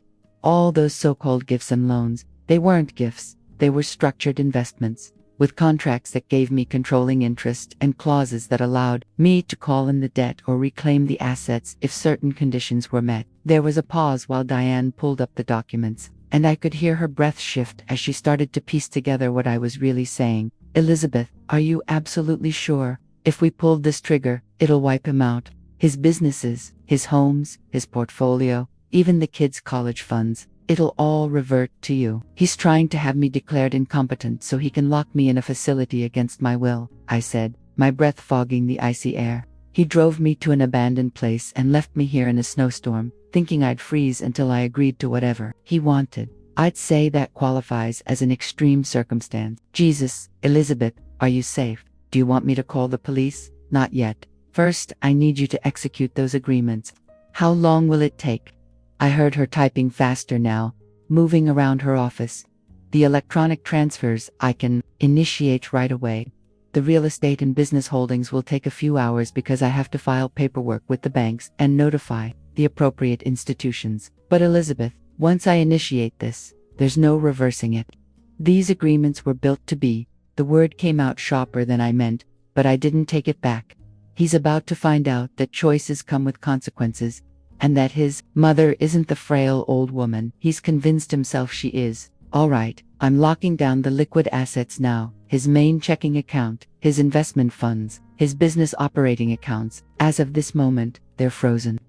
All those so-called gifts and loans, they weren't gifts, they were structured investments, with contracts that gave me controlling interest and clauses that allowed me to call in the debt or reclaim the assets if certain conditions were met. There was a pause while Diane pulled up the documents, and I could hear her breath shift as she started to piece together what I was really saying. Elizabeth, are you absolutely sure? If we pulled this trigger, it'll wipe him out. His businesses, his homes, his portfolio, even the kids' college funds, it'll all revert to you. He's trying to have me declared incompetent so he can lock me in a facility against my will, I said, my breath fogging the icy air. He drove me to an abandoned place and left me here in a snowstorm, thinking I'd freeze until I agreed to whatever he wanted. I'd say that qualifies as an extreme circumstance. Jesus, Elizabeth, are you safe? Do you want me to call the police? Not yet. First, I need you to execute those agreements. How long will it take? I heard her typing faster now, moving around her office. The electronic transfers I can initiate right away. The real estate and business holdings will take a few hours because I have to file paperwork with the banks and notify the appropriate institutions. But Elizabeth, once I initiate this, there's no reversing it. These agreements were built to be. The word came out sharper than I meant, but I didn't take it back. He's about to find out that choices come with consequences, and that his mother isn't the frail old woman he's convinced himself she is. All right, I'm locking down the liquid assets now, his main checking account, his investment funds, his business operating accounts. As of this moment, they're frozen.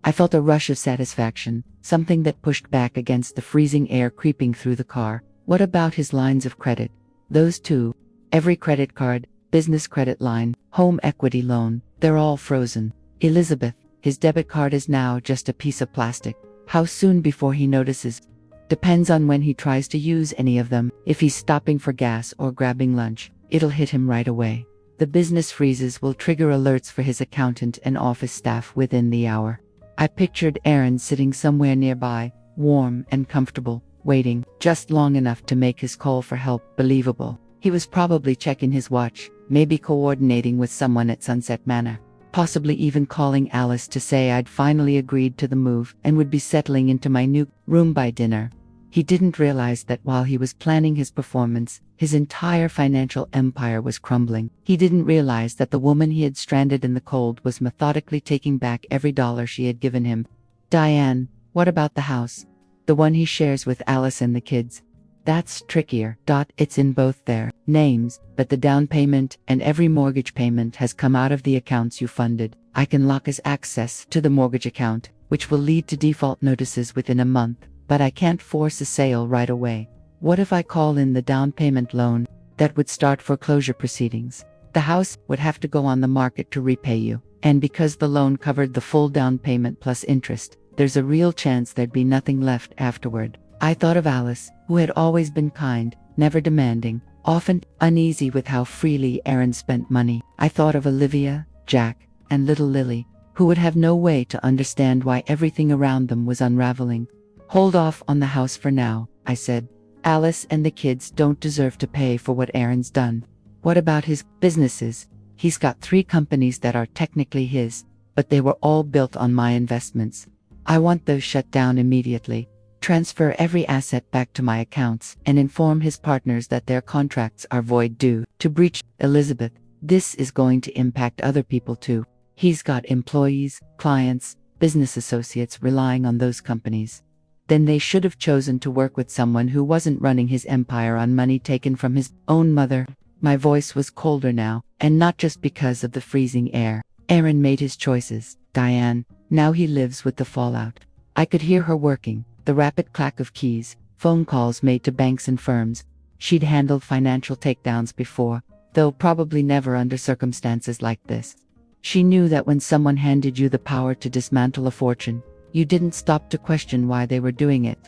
I felt a rush of satisfaction, something that pushed back against the freezing air creeping through the car. What about his lines of credit? Those too. Every credit card, business credit line, home equity loan, they're all frozen. Elizabeth, his debit card is now just a piece of plastic. How soon before he notices? Depends on when he tries to use any of them. If he's stopping for gas or grabbing lunch, it'll hit him right away. The business freezes will trigger alerts for his accountant and office staff within the hour. I pictured Aaron sitting somewhere nearby, warm and comfortable, waiting just long enough to make his call for help believable. He was probably checking his watch, maybe coordinating with someone at Sunset Manor, possibly even calling Alice to say I'd finally agreed to the move and would be settling into my new room by dinner. He didn't realize that while he was planning his performance, his entire financial empire was crumbling. He didn't realize that the woman he had stranded in the cold was methodically taking back every dollar she had given him. Diane, what about the house? The one he shares with Alice and the kids. That's trickier. It's in both their names, but the down payment and every mortgage payment has come out of the accounts you funded. I can lock his access to the mortgage account, which will lead to default notices within a month, but I can't force a sale right away. What if I call in the down payment loan? That would start foreclosure proceedings. The house would have to go on the market to repay you, and because the loan covered the full down payment plus interest, there's a real chance there'd be nothing left afterward. I thought of Alice, who had always been kind, never demanding, often uneasy with how freely Aaron spent money. I thought of Olivia, Jack, and little Lily, who would have no way to understand why everything around them was unraveling. Hold off on the house for now, I said. Alice and the kids don't deserve to pay for what Aaron's done. What about his businesses? He's got 3 companies that are technically his, but they were all built on my investments. I want those shut down immediately. Transfer every asset back to my accounts and inform his partners that their contracts are void due to breach. Elizabeth, this is going to impact other people too. He's got employees, clients, business associates relying on those companies. Then they should have chosen to work with someone who wasn't running his empire on money taken from his own mother. My voice was colder now, and not just because of the freezing air. Aaron made his choices, Diane. Now he lives with the fallout. I could hear her working, the rapid clack of keys, phone calls made to banks and firms. She'd handled financial takedowns before, though probably never under circumstances like this. She knew that when someone handed you the power to dismantle a fortune, you didn't stop to question why they were doing it.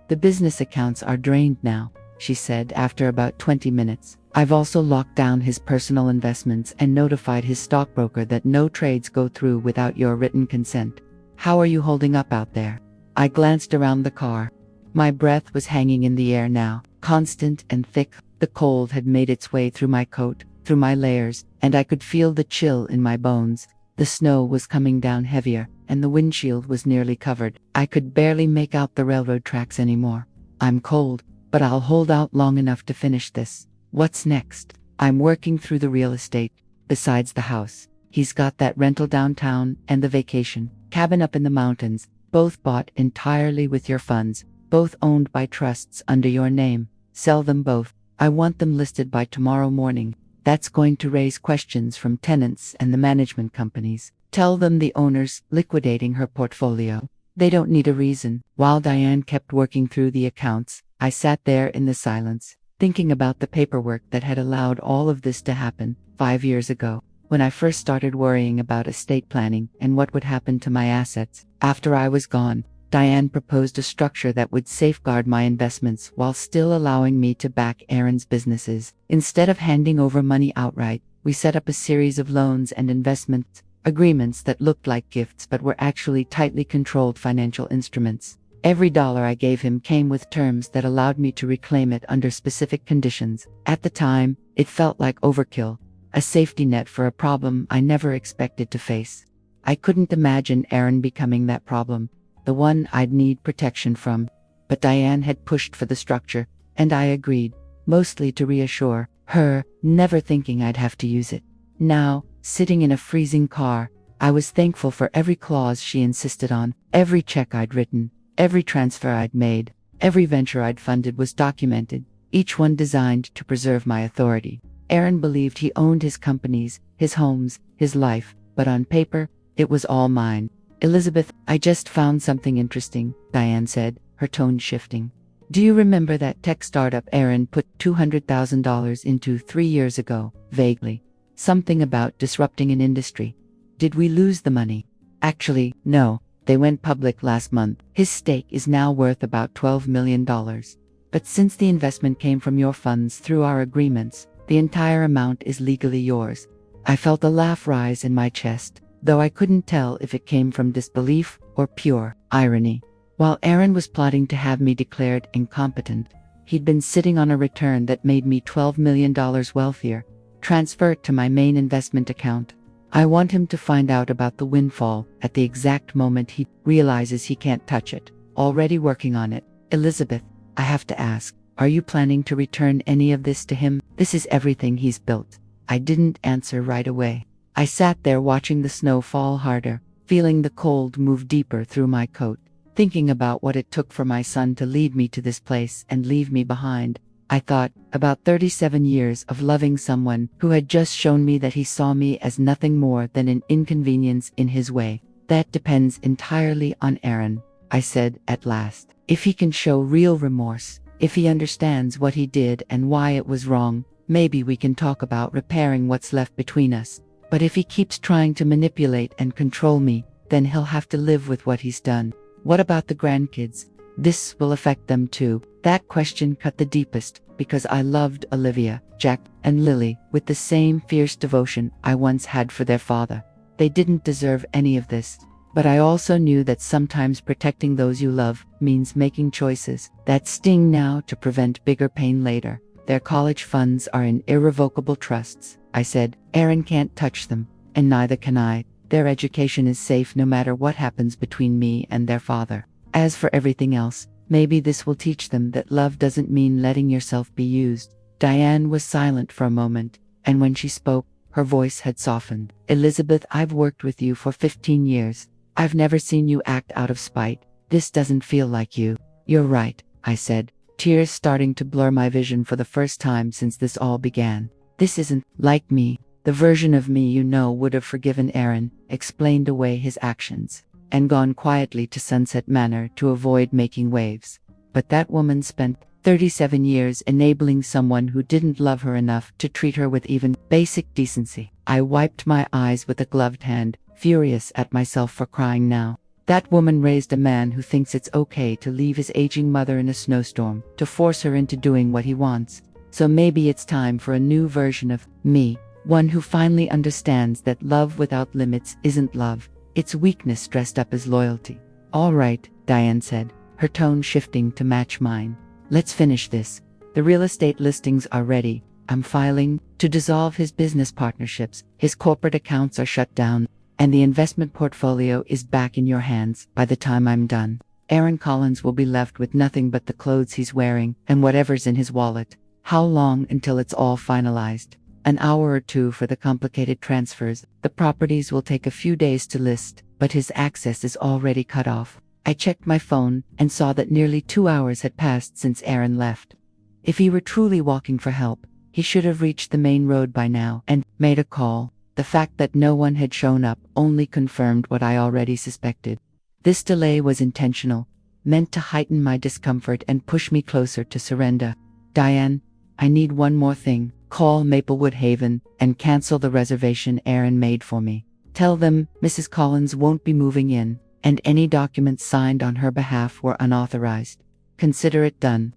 The business accounts are drained now, she said after about 20 minutes. I've also locked down his personal investments and notified his stockbroker that no trades go through without your written consent. How are you holding up out there? I glanced around the car. My breath was hanging in the air now, constant and thick. The cold had made its way through my coat, through my layers, and I could feel the chill in my bones. The snow was coming down heavier, and the windshield was nearly covered. I could barely make out the railroad tracks anymore. I'm cold, but I'll hold out long enough to finish this. What's next? I'm working through the real estate, besides the house. He's got that rental downtown and the vacation cabin up in the mountains, both bought entirely with your funds, both owned by trusts under your name. Sell them both. I want them listed by tomorrow morning. That's going to raise questions from tenants and the management companies. Tell them the owner's liquidating her portfolio. They don't need a reason. While Diane kept working through the accounts, I sat there in the silence, thinking about the paperwork that had allowed all of this to happen 5 years ago, when I first started worrying about estate planning and what would happen to my assets. After I was gone, Diane proposed a structure that would safeguard my investments while still allowing me to back Aaron's businesses. Instead of handing over money outright, we set up a series of loans and investment agreements that looked like gifts but were actually tightly controlled financial instruments. Every dollar I gave him came with terms that allowed me to reclaim it under specific conditions. At the time, it felt like overkill, a safety net for a problem I never expected to face. I couldn't imagine Aaron becoming that problem, the one I'd need protection from. But Diane had pushed for the structure, and I agreed, mostly to reassure her, never thinking I'd have to use it. Now, sitting in a freezing car, I was thankful for every clause she insisted on. Every check I'd written, every transfer I'd made, every venture I'd funded was documented, each one designed to preserve my authority. Aaron believed he owned his companies, his homes, his life, but on paper, it was all mine. Elizabeth, I just found something interesting, Diane said, her tone shifting. Do you remember that tech startup Aaron put $200,000 into 3 years ago? Vaguely. Something about disrupting an industry. Did we lose the money? Actually, no. They went public last month. His stake is now worth about $12 million. But since the investment came from your funds through our agreements, the entire amount is legally yours. I felt a laugh rise in my chest, though I couldn't tell if it came from disbelief or pure irony. While Aaron was plotting to have me declared incompetent, He'd been sitting on a return that made me $12 million wealthier. Transfer it to my main investment account. I want him to find out about the windfall at the exact moment he realizes he can't touch it. Already working on it. Elizabeth, I have to ask, are you planning to return any of this to him? This is everything he's built. I didn't answer right away. I sat there watching the snow fall harder, feeling the cold move deeper through my coat, thinking about what it took for my son to lead me to this place and leave me behind. I thought about 37 years of loving someone who had just shown me that he saw me as nothing more than an inconvenience in his way. That depends entirely on Aaron, I said at last. If he can show real remorse, if he understands what he did and why it was wrong, maybe we can talk about repairing what's left between us. But if he keeps trying to manipulate and control me, then he'll have to live with what he's done. What about the grandkids? This will affect them too. That question cut the deepest, because I loved Olivia, Jack, and Lily with the same fierce devotion I once had for their father. They didn't deserve any of this. But I also knew that sometimes protecting those you love means making choices that sting now to prevent bigger pain later. Their college funds are in irrevocable trusts, I said. Aaron can't touch them, and neither can I. Their education is safe no matter what happens between me and their father. As for everything else, maybe this will teach them that love doesn't mean letting yourself be used. Diane was silent for a moment, and when she spoke, her voice had softened. Elizabeth, I've worked with you for 15 years. I've never seen you act out of spite. This doesn't feel like you. You're right, I said, tears starting to blur my vision for the first time since this all began. This isn't like me. The version of me you know would have forgiven Aaron, explained away his actions, and gone quietly to Sunset Manor to avoid making waves. But that woman spent 37 years enabling someone who didn't love her enough to treat her with even basic decency. I wiped my eyes with a gloved hand, furious at myself for crying now. That woman raised a man who thinks it's okay to leave his aging mother in a snowstorm, to force her into doing what he wants. So maybe it's time for a new version of me, one who finally understands that love without limits isn't love. It's weakness dressed up as loyalty. All right, Diane said, her tone shifting to match mine. Let's finish this. The real estate listings are ready. I'm filing to dissolve his business partnerships. His corporate accounts are shut down, and the investment portfolio is back in your hands by the time I'm done. Aaron Collins will be left with nothing but the clothes he's wearing and whatever's in his wallet. How long until it's all finalized? An hour or two for the complicated transfers. The properties will take a few days to list, but his access is already cut off. I checked my phone and saw that nearly 2 hours had passed since Aaron left. If he were truly walking for help, he should have reached the main road by now and made a call. The fact that no one had shown up only confirmed what I already suspected. This delay was intentional, meant to heighten my discomfort and push me closer to surrender. Diane, I need one more thing. Call Maplewood Haven and cancel the reservation Aaron made for me. Tell them Mrs. Collins won't be moving in, and any documents signed on her behalf were unauthorized. Consider it done.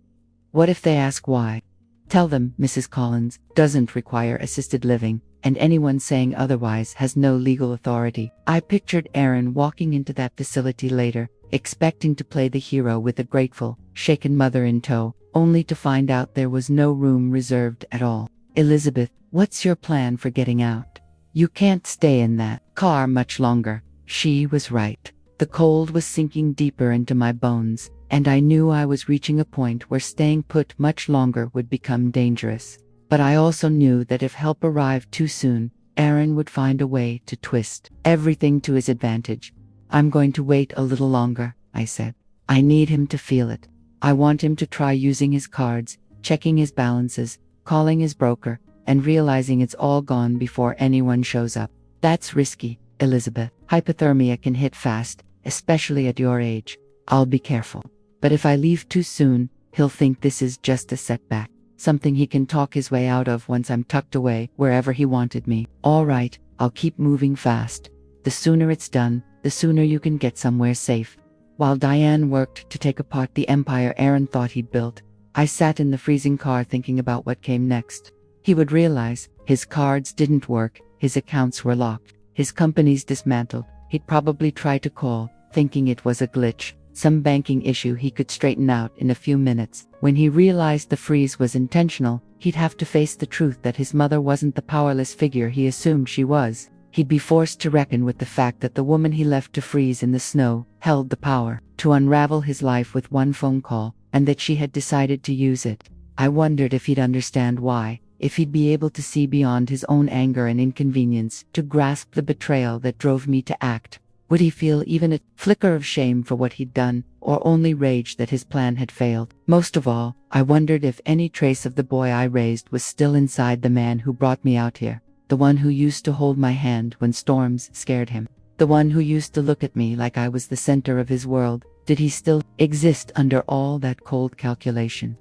What if they ask why? Tell them Mrs. Collins doesn't require assisted living, and anyone saying otherwise has no legal authority. I pictured Aaron walking into that facility later, expecting to play the hero with a grateful, shaken mother in tow, only to find out there was no room reserved at all. Elizabeth, what's your plan for getting out? You can't stay in that car much longer. She was right. The cold was sinking deeper into my bones, and I knew I was reaching a point where staying put much longer would become dangerous. But I also knew that if help arrived too soon, Aaron would find a way to twist everything to his advantage. I'm going to wait a little longer, I said. I need him to feel it. I want him to try using his cards, checking his balances, calling his broker, and realizing it's all gone before anyone shows up. That's risky, Elizabeth. Hypothermia can hit fast, especially at your age. I'll be careful. But if I leave too soon, he'll think this is just a setback, something he can talk his way out of once I'm tucked away wherever he wanted me. All right, I'll keep moving fast. The sooner it's done, the sooner you can get somewhere safe. While Diane worked to take apart the empire Aaron thought he'd built, I sat in the freezing car thinking about what came next. He would realize his cards didn't work, his accounts were locked, his company's dismantled. He'd probably try to call, thinking it was a glitch. some banking issue he could straighten out in a few minutes. When he realized the freeze was intentional, he'd have to face the truth that his mother wasn't the powerless figure he assumed she was. He'd be forced to reckon with the fact that the woman he left to freeze in the snow held the power to unravel his life with one phone call, and that she had decided to use it. I wondered if he'd understand why, if he'd be able to see beyond his own anger and inconvenience, to grasp the betrayal that drove me to act. Would he feel even a flicker of shame for what he'd done, or only rage that his plan had failed? Most of all, I wondered if any trace of the boy I raised was still inside the man who brought me out here. The one who used to hold my hand when storms scared him. The one who used to look at me like I was the center of his world. Did he still exist under all that cold calculation?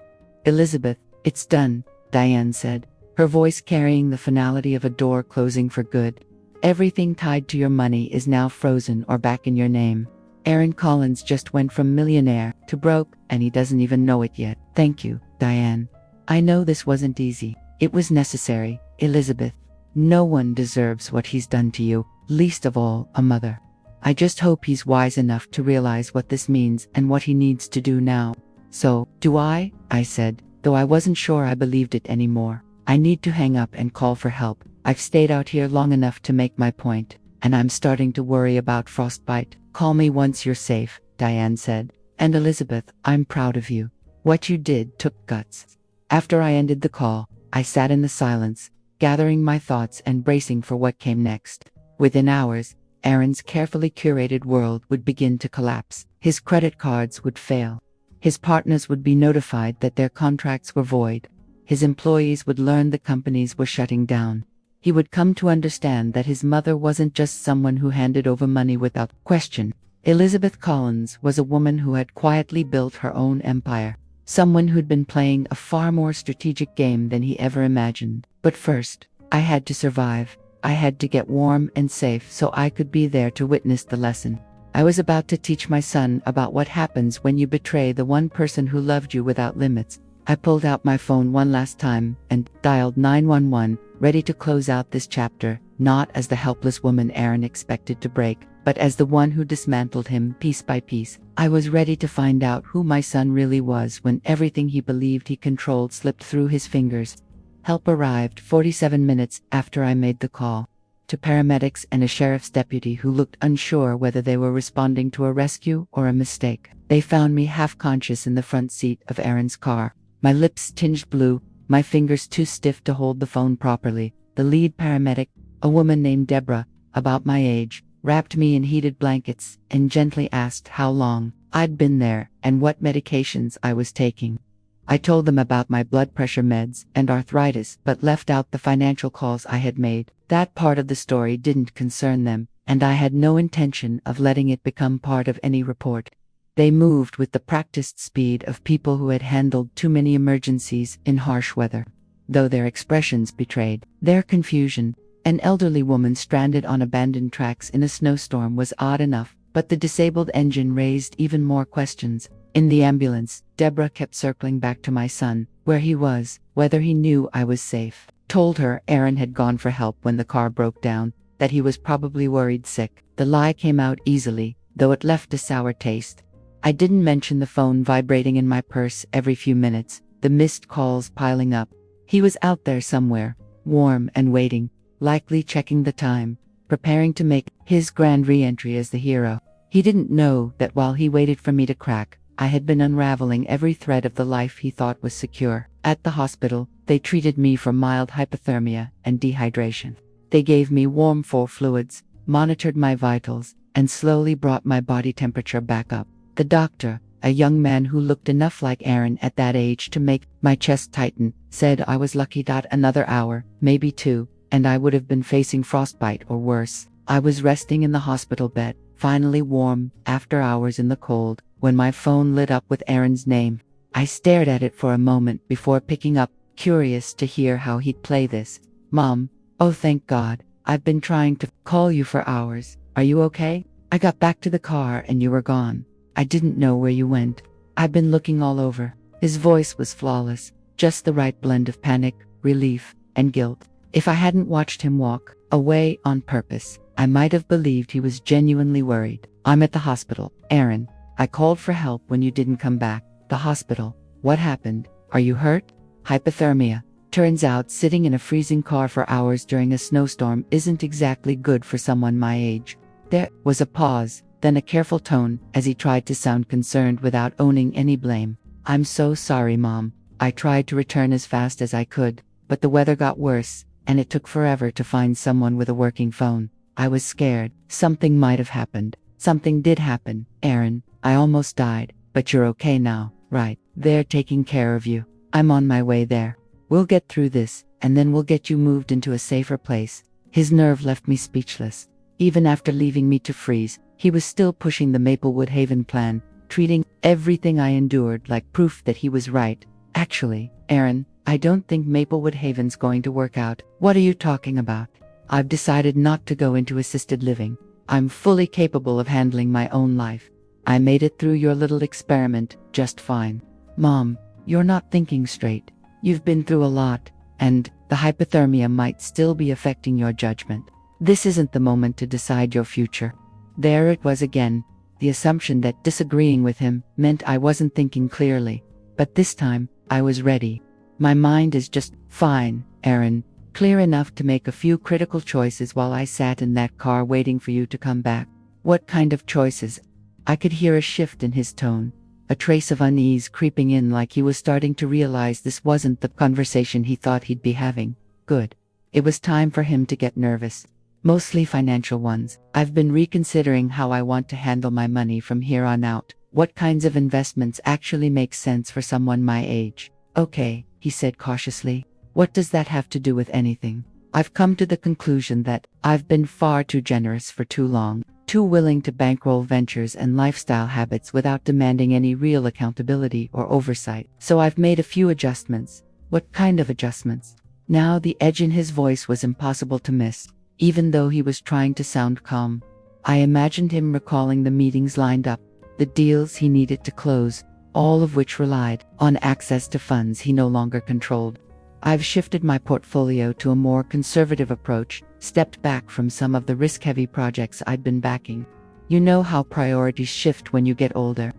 "Elizabeth, it's done," Diane said, her voice carrying the finality of a door closing for good. "Everything tied to your money is now frozen or back in your name. Aaron Collins just went from millionaire to broke, and he doesn't even know it yet." "Thank you, Diane. I know this wasn't easy. It was necessary, Elizabeth. No one deserves what he's done to you, least of all a mother. I just hope he's wise enough to realize what this means and what he needs to do now." "So, do I?" I said, though I wasn't sure I believed it anymore. "I need to hang up and call for help. I've stayed out here long enough to make my point, and I'm starting to worry about frostbite." "Call me once you're safe," Diane said. "And Elizabeth, I'm proud of you. What you did took guts." After I ended the call, I sat in the silence, gathering my thoughts and bracing for what came next. Within hours, Aaron's carefully curated world would begin to collapse. His credit cards would fail. His partners would be notified that their contracts were void. His employees would learn the companies were shutting down. He would come to understand that his mother wasn't just someone who handed over money without question. Elizabeth Collins was a woman who had quietly built her own empire. Someone who'd been playing a far more strategic game than he ever imagined. But first, I had to survive. I had to get warm and safe so I could be there to witness the lesson. I was about to teach my son about what happens when you betray the one person who loved you without limits. I pulled out my phone one last time and dialed 911, ready to close out this chapter, not as the helpless woman Aaron expected to break, but as the one who dismantled him piece by piece. I was ready to find out who my son really was when everything he believed he controlled slipped through his fingers. Help arrived 47 minutes after I made the call. To paramedics and a sheriff's deputy who looked unsure whether they were responding to a rescue or a mistake. They found me half-conscious in the front seat of Aaron's car. My lips tinged blue, my fingers too stiff to hold the phone properly. The lead paramedic, a woman named Deborah, about my age, wrapped me in heated blankets and gently asked how long I'd been there and what medications I was taking. I told them about my blood pressure meds and arthritis, but left out the financial calls I had made. That part of the story didn't concern them, and I had no intention of letting it become part of any report. They moved with the practiced speed of people who had handled too many emergencies in harsh weather. Though their expressions betrayed their confusion, an elderly woman stranded on abandoned tracks in a snowstorm was odd enough, but the disabled engine raised even more questions. In the ambulance, Deborah kept circling back to my son, where he was, whether he knew I was safe. Told her Aaron had gone for help when the car broke down, that he was probably worried sick. The lie came out easily, though it left a sour taste. I didn't mention the phone vibrating in my purse every few minutes, the missed calls piling up. He was out there somewhere, warm and waiting, likely checking the time, preparing to make his grand re-entry as the hero. He didn't know that while he waited for me to crack, I had been unraveling every thread of the life he thought was secure. At the hospital, they treated me for mild hypothermia and dehydration. They gave me warm fluids, monitored my vitals, and slowly brought my body temperature back up. The doctor, a young man who looked enough like Aaron at that age to make my chest tighten, said I was lucky. Another hour, maybe two, and I would have been facing frostbite or worse. I was resting in the hospital bed, finally warm, after hours in the cold, when my phone lit up with Aaron's name. I stared at it for a moment before picking up, curious to hear how he'd play this. "Mom, oh thank God, I've been trying to call you for hours. Are you okay? I got back to the car and you were gone. I didn't know where you went. I've been looking all over." His voice was flawless, just the right blend of panic, relief, and guilt. If I hadn't watched him walk away on purpose, I might have believed he was genuinely worried. "I'm at the hospital, Aaron. I called for help when you didn't come back. The hospital. What happened? Are you hurt? Hypothermia. Turns out sitting in a freezing car for hours during a snowstorm isn't exactly good for someone my age. There was a pause, then a careful tone, as he tried to sound concerned without owning any blame. I'm so sorry, Mom. I tried to return as fast as I could, but the weather got worse, and it took forever to find someone with a working phone. I was scared. Something might have happened. Something did happen, Aaron. I almost died, but you're okay now, right? They're taking care of you. I'm on my way there. We'll get through this, and then we'll get you moved into a safer place. His nerve left me speechless. Even after leaving me to freeze, he was still pushing the Maplewood Haven plan, treating everything I endured like proof that he was right. Actually, Aaron, I don't think Maplewood Haven's going to work out. What are you talking about? I've decided not to go into assisted living. I'm fully capable of handling my own life. I made it through your little experiment just fine. Mom, you're not thinking straight. You've been through a lot, and the hypothermia might still be affecting your judgment. This isn't the moment to decide your future. There it was again, the assumption that disagreeing with him meant I wasn't thinking clearly. But this time, I was ready. My mind is just fine, Aaron, clear enough to make a few critical choices while I sat in that car waiting for you to come back. What kind of choices? I could hear a shift in his tone, a trace of unease creeping in, like he was starting to realize this wasn't the conversation he thought he'd be having. Good. It was time for him to get nervous. Mostly financial ones. I've been reconsidering how I want to handle my money from here on out. What kinds of investments actually make sense for someone my age? Okay, he said cautiously. What does that have to do with anything? I've come to the conclusion that I've been far too generous for too long, too willing to bankroll ventures and lifestyle habits without demanding any real accountability or oversight. So I've made a few adjustments. What kind of adjustments? Now the edge in his voice was impossible to miss, even though he was trying to sound calm. I imagined him recalling the meetings lined up, the deals he needed to close, all of which relied on access to funds he no longer controlled. I've shifted my portfolio to a more conservative approach, stepped back from some of the risk-heavy projects I'd been backing. You know how priorities shift when you get older.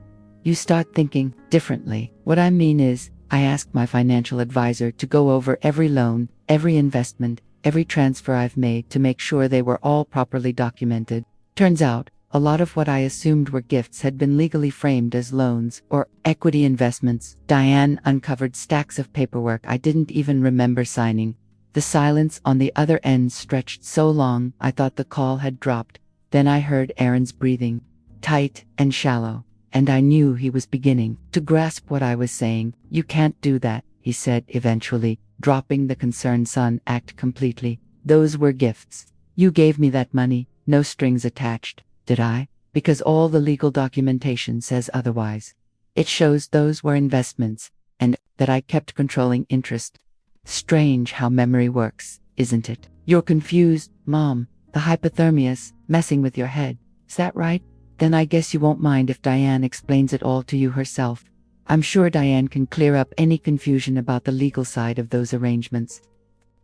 You start thinking differently. What I mean is, I asked my financial advisor to go over every loan, every investment, every transfer I've made to make sure they were all properly documented. Turns out, a lot of what I assumed were gifts had been legally framed as loans or equity investments. Diane uncovered stacks of paperwork I didn't even remember signing. The silence on the other end stretched so long I thought the call had dropped. Then I heard Aaron's breathing, tight and shallow, and I knew he was beginning to grasp what I was saying. You can't do that, he said eventually, dropping the concerned son act completely. Those were gifts. You gave me that money, no strings attached. Did I? Because all the legal documentation says otherwise. It shows those were investments, and that I kept controlling interest. Strange how memory works, isn't it? You're confused, Mom. The hypothermia's messing with your head. Is that right? Then I guess you won't mind if Diane explains it all to you herself. I'm sure Diane can clear up any confusion about the legal side of those arrangements.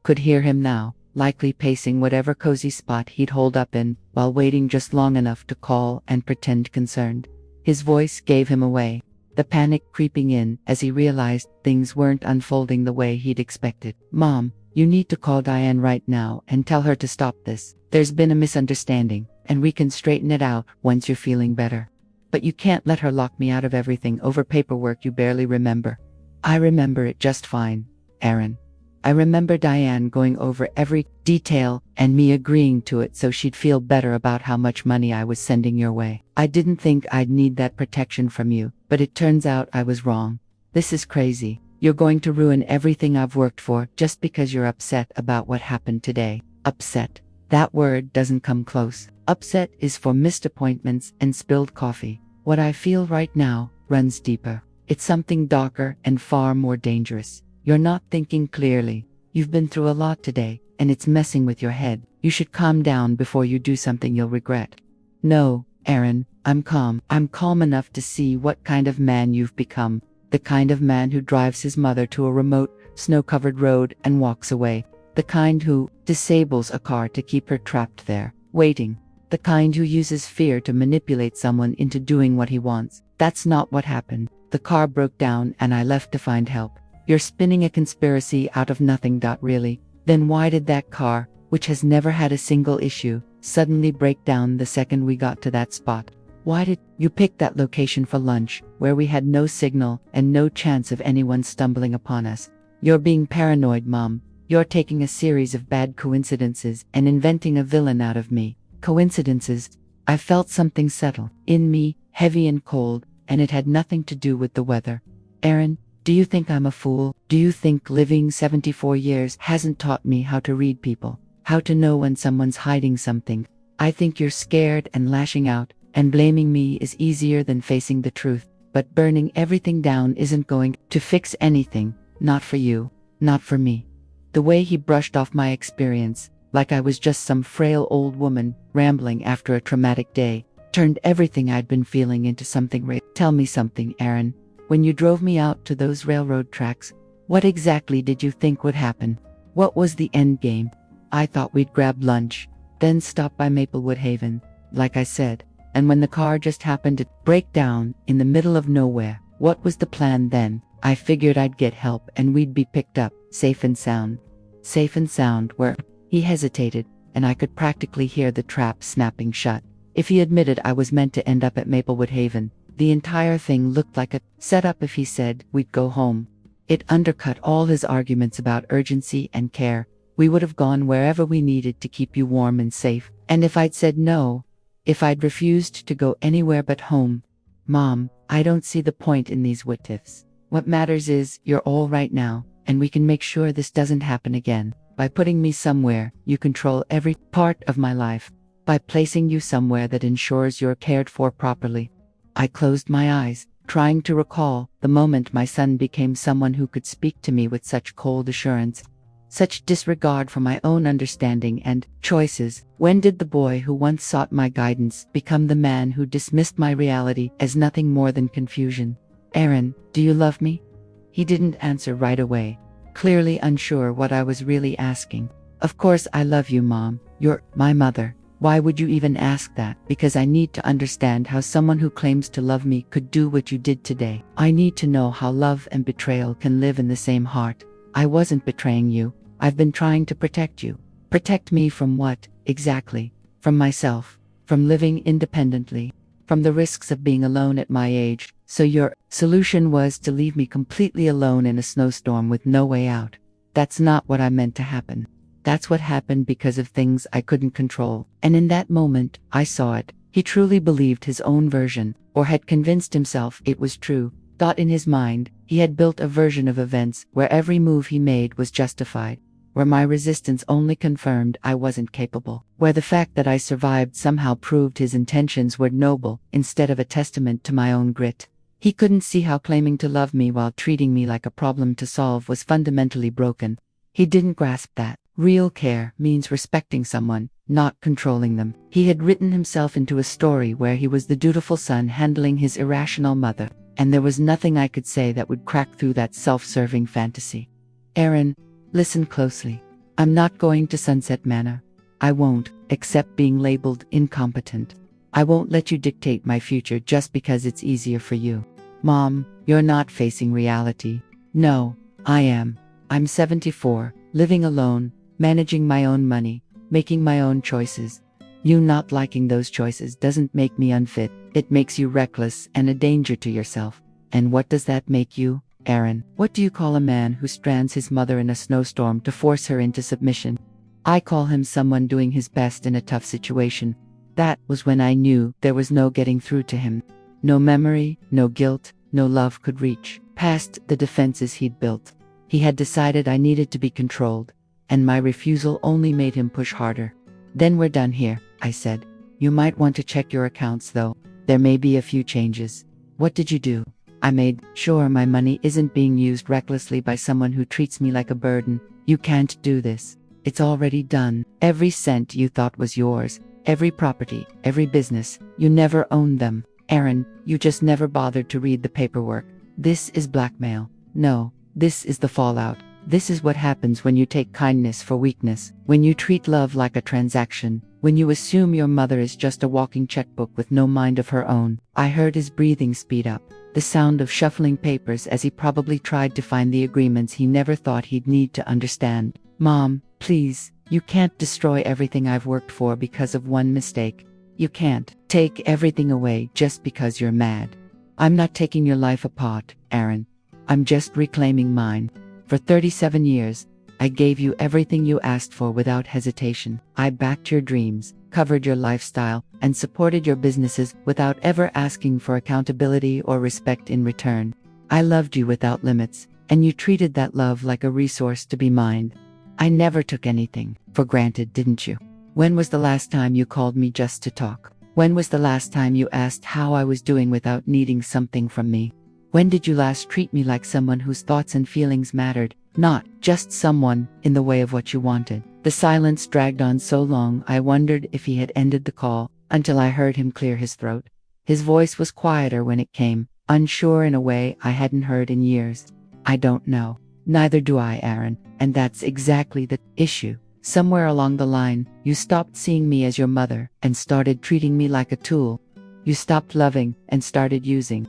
Could hear him now, likely pacing whatever cozy spot he'd holed up in, while waiting just long enough to call and pretend concerned. His voice gave him away, the panic creeping in as he realized things weren't unfolding the way he'd expected. Mom, you need to call Diane right now and tell her to stop this. There's been a misunderstanding, and we can straighten it out once you're feeling better. But you can't let her lock me out of everything over paperwork you barely remember. I remember it just fine, Aaron. I remember Diane going over every detail and me agreeing to it so she'd feel better about how much money I was sending your way. I didn't think I'd need that protection from you, but it turns out I was wrong. This is crazy. You're going to ruin everything I've worked for just because you're upset about what happened today. Upset. That word doesn't come close. Upset is for missed appointments and spilled coffee. What I feel right now runs deeper. It's something darker and far more dangerous. You're not thinking clearly. You've been through a lot today, and it's messing with your head. You should calm down before you do something you'll regret. No, Aaron, I'm calm. I'm calm enough to see what kind of man you've become. The kind of man who drives his mother to a remote, snow-covered road and walks away. The kind who disables a car to keep her trapped there, waiting. The kind who uses fear to manipulate someone into doing what he wants. That's not what happened. The car broke down and I left to find help. You're spinning a conspiracy out of nothing. Really? Then why did that car, which has never had a single issue, suddenly break down the second we got to that spot? Why did you pick that location for lunch, where we had no signal and no chance of anyone stumbling upon us? You're being paranoid, Mom. You're taking a series of bad coincidences and inventing a villain out of me. Coincidences? I felt something settle in me, heavy and cold, and it had nothing to do with the weather. Aaron, do you think I'm a fool? Do you think living 74 years hasn't taught me how to read people? How to know when someone's hiding something? I think you're scared and lashing out, and blaming me is easier than facing the truth. But burning everything down isn't going to fix anything. Not for you. Not for me. The way he brushed off my experience, like I was just some frail old woman rambling after a traumatic day, turned everything I'd been feeling into something real. Tell me something, Aaron. When you drove me out to those railroad tracks, what exactly did you think would happen? What was the end game? I thought we'd grab lunch, then stop by Maplewood Haven, like I said. And when the car just happened to break down in the middle of nowhere, what was the plan then? I figured I'd get help and we'd be picked up, safe and sound. Safe and sound where? He hesitated, and I could practically hear the trap snapping shut. If he admitted I was meant to end up at Maplewood Haven, the entire thing looked like a setup. If he said we'd go home, it undercut all his arguments about urgency and care. We would have gone wherever we needed to keep you warm and safe. And if I'd said no, if I'd refused to go anywhere but home, Mom, I don't see the point in these what ifs. What matters is you're all right now, and we can make sure this doesn't happen again. By putting me somewhere, you control every part of my life. By placing you somewhere that ensures you're cared for properly. I closed my eyes, trying to recall the moment my son became someone who could speak to me with such cold assurance. Such disregard for my own understanding and choices. When did the boy who once sought my guidance become the man who dismissed my reality as nothing more than confusion? Aaron, do you love me? He didn't answer right away, clearly unsure what I was really asking. Of course I love you, Mom. You're my mother. Why would you even ask that? Because I need to understand how someone who claims to love me could do what you did today. I need to know how love and betrayal can live in the same heart. I wasn't betraying you. I've been trying to protect you. Protect me from what, exactly? From myself. From living independently. From the risks of being alone at my age. So your solution was to leave me completely alone in a snowstorm with no way out. That's not what I meant to happen. That's what happened because of things I couldn't control. And in that moment, I saw it. He truly believed his own version, or had convinced himself it was true. Thought in his mind, he had built a version of events where every move he made was justified. Where my resistance only confirmed I wasn't capable. Where the fact that I survived somehow proved his intentions were noble, instead of a testament to my own grit. He couldn't see how claiming to love me while treating me like a problem to solve was fundamentally broken. He didn't grasp that. Real care means respecting someone, not controlling them. He had written himself into a story where he was the dutiful son handling his irrational mother, and there was nothing I could say that would crack through that self-serving fantasy. Aaron, listen closely. I'm not going to Sunset Manor. I won't, accept being labeled incompetent. I won't let you dictate my future just because it's easier for you. Mom, you're not facing reality. No, I am. I'm 74, living alone, managing my own money, making my own choices. You not liking those choices doesn't make me unfit. It makes you reckless and a danger to yourself. And what does that make you, Aaron? What do you call a man who strands his mother in a snowstorm to force her into submission? I call him someone doing his best in a tough situation. That was when I knew there was no getting through to him. No memory, no guilt, no love could reach past the defenses he'd built. He had decided I needed to be controlled, and my refusal only made him push harder. Then we're done here, I said. You might want to check your accounts though. There may be a few changes. What did you do? I made sure my money isn't being used recklessly by someone who treats me like a burden. You can't do this. It's already done. Every cent you thought was yours, every property, every business, you never owned them. Aaron, you just never bothered to read the paperwork. This is blackmail. No, this is the fallout. This is what happens when you take kindness for weakness, when you treat love like a transaction, when you assume your mother is just a walking checkbook with no mind of her own. I heard his breathing speed up, the sound of shuffling papers as he probably tried to find the agreements he never thought he'd need to understand. Mom, please, you can't destroy everything I've worked for because of one mistake. You can't take everything away just because you're mad. I'm not taking your life apart, Aaron. I'm just reclaiming mine. For 37 years, I gave you everything you asked for without hesitation. I backed your dreams, covered your lifestyle, and supported your businesses without ever asking for accountability or respect in return. I loved you without limits, and you treated that love like a resource to be mined. I never took anything for granted, didn't you? When was the last time you called me just to talk? When was the last time you asked how I was doing without needing something from me? When did you last treat me like someone whose thoughts and feelings mattered, not just someone in the way of what you wanted? The silence dragged on so long I wondered if he had ended the call, until I heard him clear his throat. His voice was quieter when it came, unsure in a way I hadn't heard in years. I don't know. Neither do I, Aaron, and that's exactly the issue. Somewhere along the line, you stopped seeing me as your mother and started treating me like a tool. You stopped loving and started using.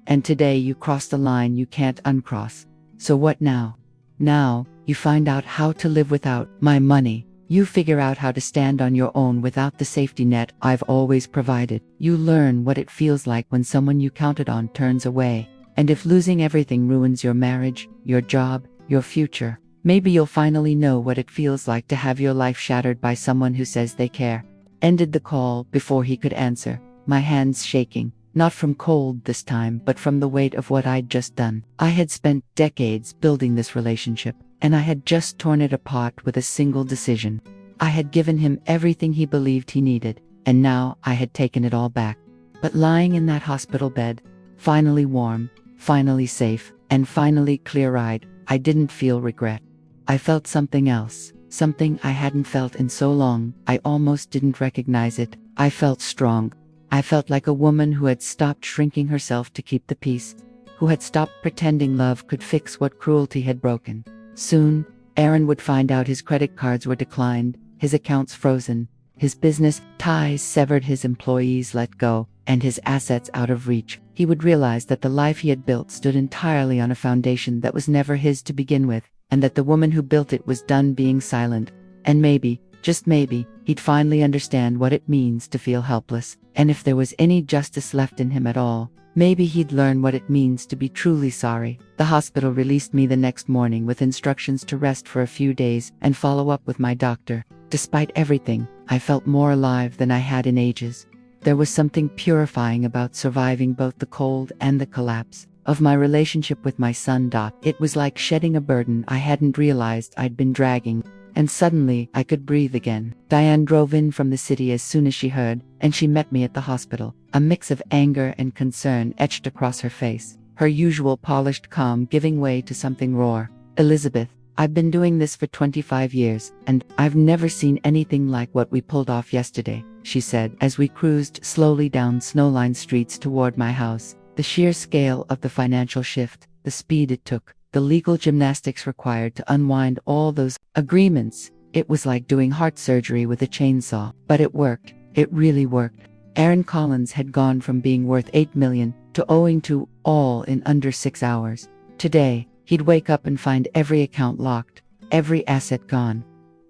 And today you crossed a line you can't uncross. So what now? Now, you find out how to live without my money. You figure out how to stand on your own without the safety net I've always provided. You learn what it feels like when someone you counted on turns away. And if losing everything ruins your marriage, your job, your future, maybe you'll finally know what it feels like to have your life shattered by someone who says they care. Ended the call before he could answer, my hands shaking. Not from cold this time, but from the weight of what I'd just done. I had spent decades building this relationship, and I had just torn it apart with a single decision. I had given him everything he believed he needed, and now I had taken it all back. But lying in that hospital bed, finally warm, finally safe, and finally clear-eyed, I didn't feel regret. I felt something else, something I hadn't felt in so long, I almost didn't recognize it. I felt strong. I felt like a woman who had stopped shrinking herself to keep the peace, who had stopped pretending love could fix what cruelty had broken. Soon, Aaron would find out his credit cards were declined, his accounts frozen, his business ties severed, his employees let go, and his assets out of reach. He would realize that the life he had built stood entirely on a foundation that was never his to begin with, and that the woman who built it was done being silent. And maybe, just maybe, he'd finally understand what it means to feel helpless, and if there was any justice left in him at all, maybe he'd learn what it means to be truly sorry. The hospital released me the next morning with instructions to rest for a few days and follow up with my doctor. Despite everything, I felt more alive than I had in ages. There was something purifying about surviving both the cold and the collapse of my relationship with my son. It was like shedding a burden I hadn't realized I'd been dragging. And suddenly, I could breathe again. Diane drove in from the city as soon as she heard, and she met me at the hospital. A mix of anger and concern etched across her face, her usual polished calm giving way to something raw. Elizabeth, I've been doing this for 25 years, and I've never seen anything like what we pulled off yesterday, she said as we cruised slowly down snow-lined streets toward my house. The sheer scale of the financial shift, the speed it took, the legal gymnastics required to unwind all those agreements. It was like doing heart surgery with a chainsaw. But it worked. It really worked. Aaron Collins had gone from being worth $8 million to owing to all in under 6 hours. Today, he'd wake up and find every account locked, every asset gone.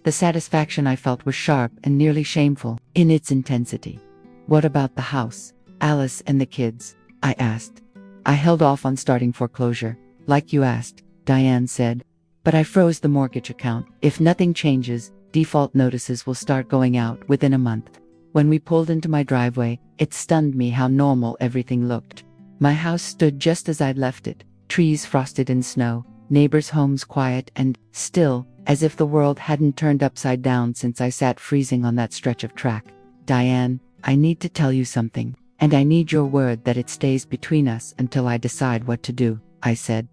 The satisfaction I felt was sharp and nearly shameful in its intensity. What about the house, Alice and the kids? I asked. I held off on starting foreclosure. Like you asked, Diane said. But I froze the mortgage account. If nothing changes, default notices will start going out within a month. When we pulled into my driveway, it stunned me how normal everything looked. My house stood just as I'd left it, trees frosted in snow, neighbors' homes quiet and still, as if the world hadn't turned upside down since I sat freezing on that stretch of track. Diane, I need to tell you something, and I need your word that it stays between us until I decide what to do, I said.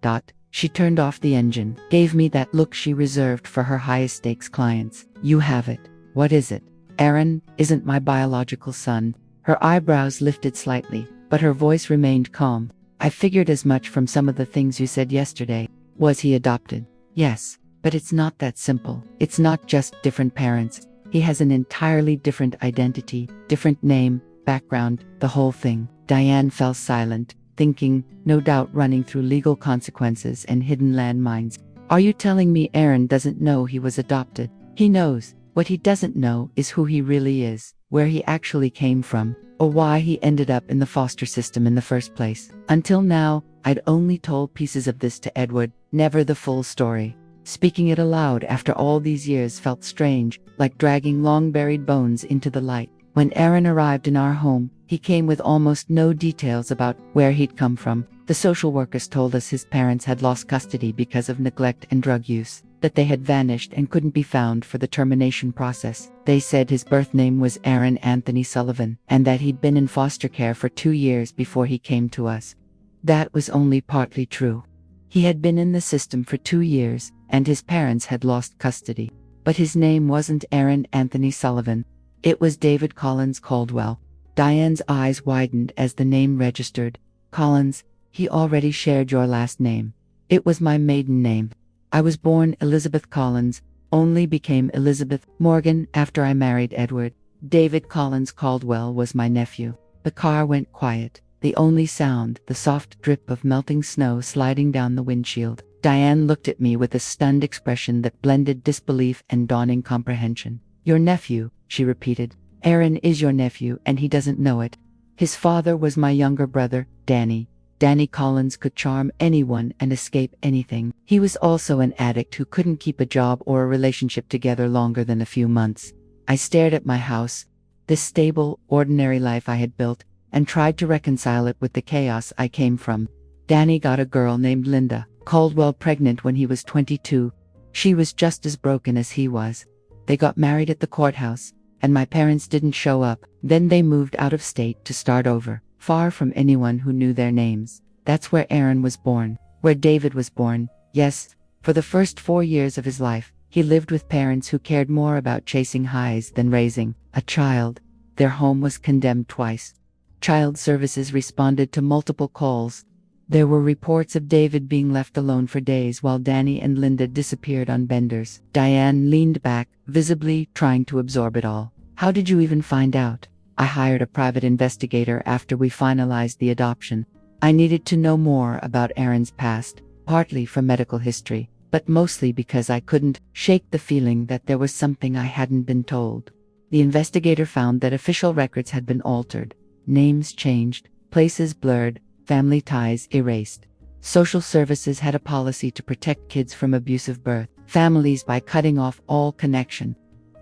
She turned off the engine, gave me that look she reserved for her highest stakes clients. You have it. What is it? Aaron isn't my biological son. Her eyebrows lifted slightly, but her voice remained calm. I figured as much from some of the things you said yesterday. Was he adopted? Yes. But it's not that simple. It's not just different parents. He has an entirely different identity, different name, background, the whole thing. Diane fell silent, thinking, no doubt running through legal consequences and hidden landmines. Are you telling me Aaron doesn't know he was adopted? He knows. What he doesn't know is who he really is, where he actually came from, or why he ended up in the foster system in the first place. Until now, I'd only told pieces of this to Edward, never the full story. Speaking it aloud after all these years felt strange, like dragging long-buried bones into the light. When Aaron arrived in our home, he came with almost no details about where he'd come from. The social workers told us his parents had lost custody because of neglect and drug use, that they had vanished and couldn't be found for the termination process. They said his birth name was Aaron Anthony Sullivan, and that he'd been in foster care for 2 years before he came to us. That was only partly true. He had been in the system for 2 years, and his parents had lost custody. But his name wasn't Aaron Anthony Sullivan. It was David Collins Caldwell. Diane's eyes widened as the name registered. Collins, he already shared your last name. It was my maiden name. I was born Elizabeth Collins, only became Elizabeth Morgan after I married Edward. David Collins Caldwell was my nephew. The car went quiet. The only sound, the soft drip of melting snow sliding down the windshield. Diane looked at me with a stunned expression that blended disbelief and dawning comprehension. Your nephew, she repeated. Aaron is your nephew, and he doesn't know it. His father was my younger brother, Danny. Danny Collins could charm anyone and escape anything. He was also an addict who couldn't keep a job or a relationship together longer than a few months. I stared at my house, this stable, ordinary life I had built, and tried to reconcile it with the chaos I came from. Danny got a girl named Linda Caldwell pregnant when he was 22. She was just as broken as he was. They got married at the courthouse, and my parents didn't show up. Then they moved out of state to start over, far from anyone who knew their names. That's where Aaron was born, where David was born. Yes, for the first 4 years of his life, he lived with parents who cared more about chasing highs than raising a child. Their home was condemned twice. Child services responded to multiple calls. There were reports of David being left alone for days while Danny and Linda disappeared on benders. Diane leaned back, visibly trying to absorb it all. How did you even find out? I hired a private investigator after we finalized the adoption. I needed to know more about Aaron's past, partly for medical history, but mostly because I couldn't shake the feeling that there was something I hadn't been told. The investigator found that official records had been altered, names changed, places blurred, family ties erased. Social services had a policy to protect kids from abusive birth families by cutting off all connection.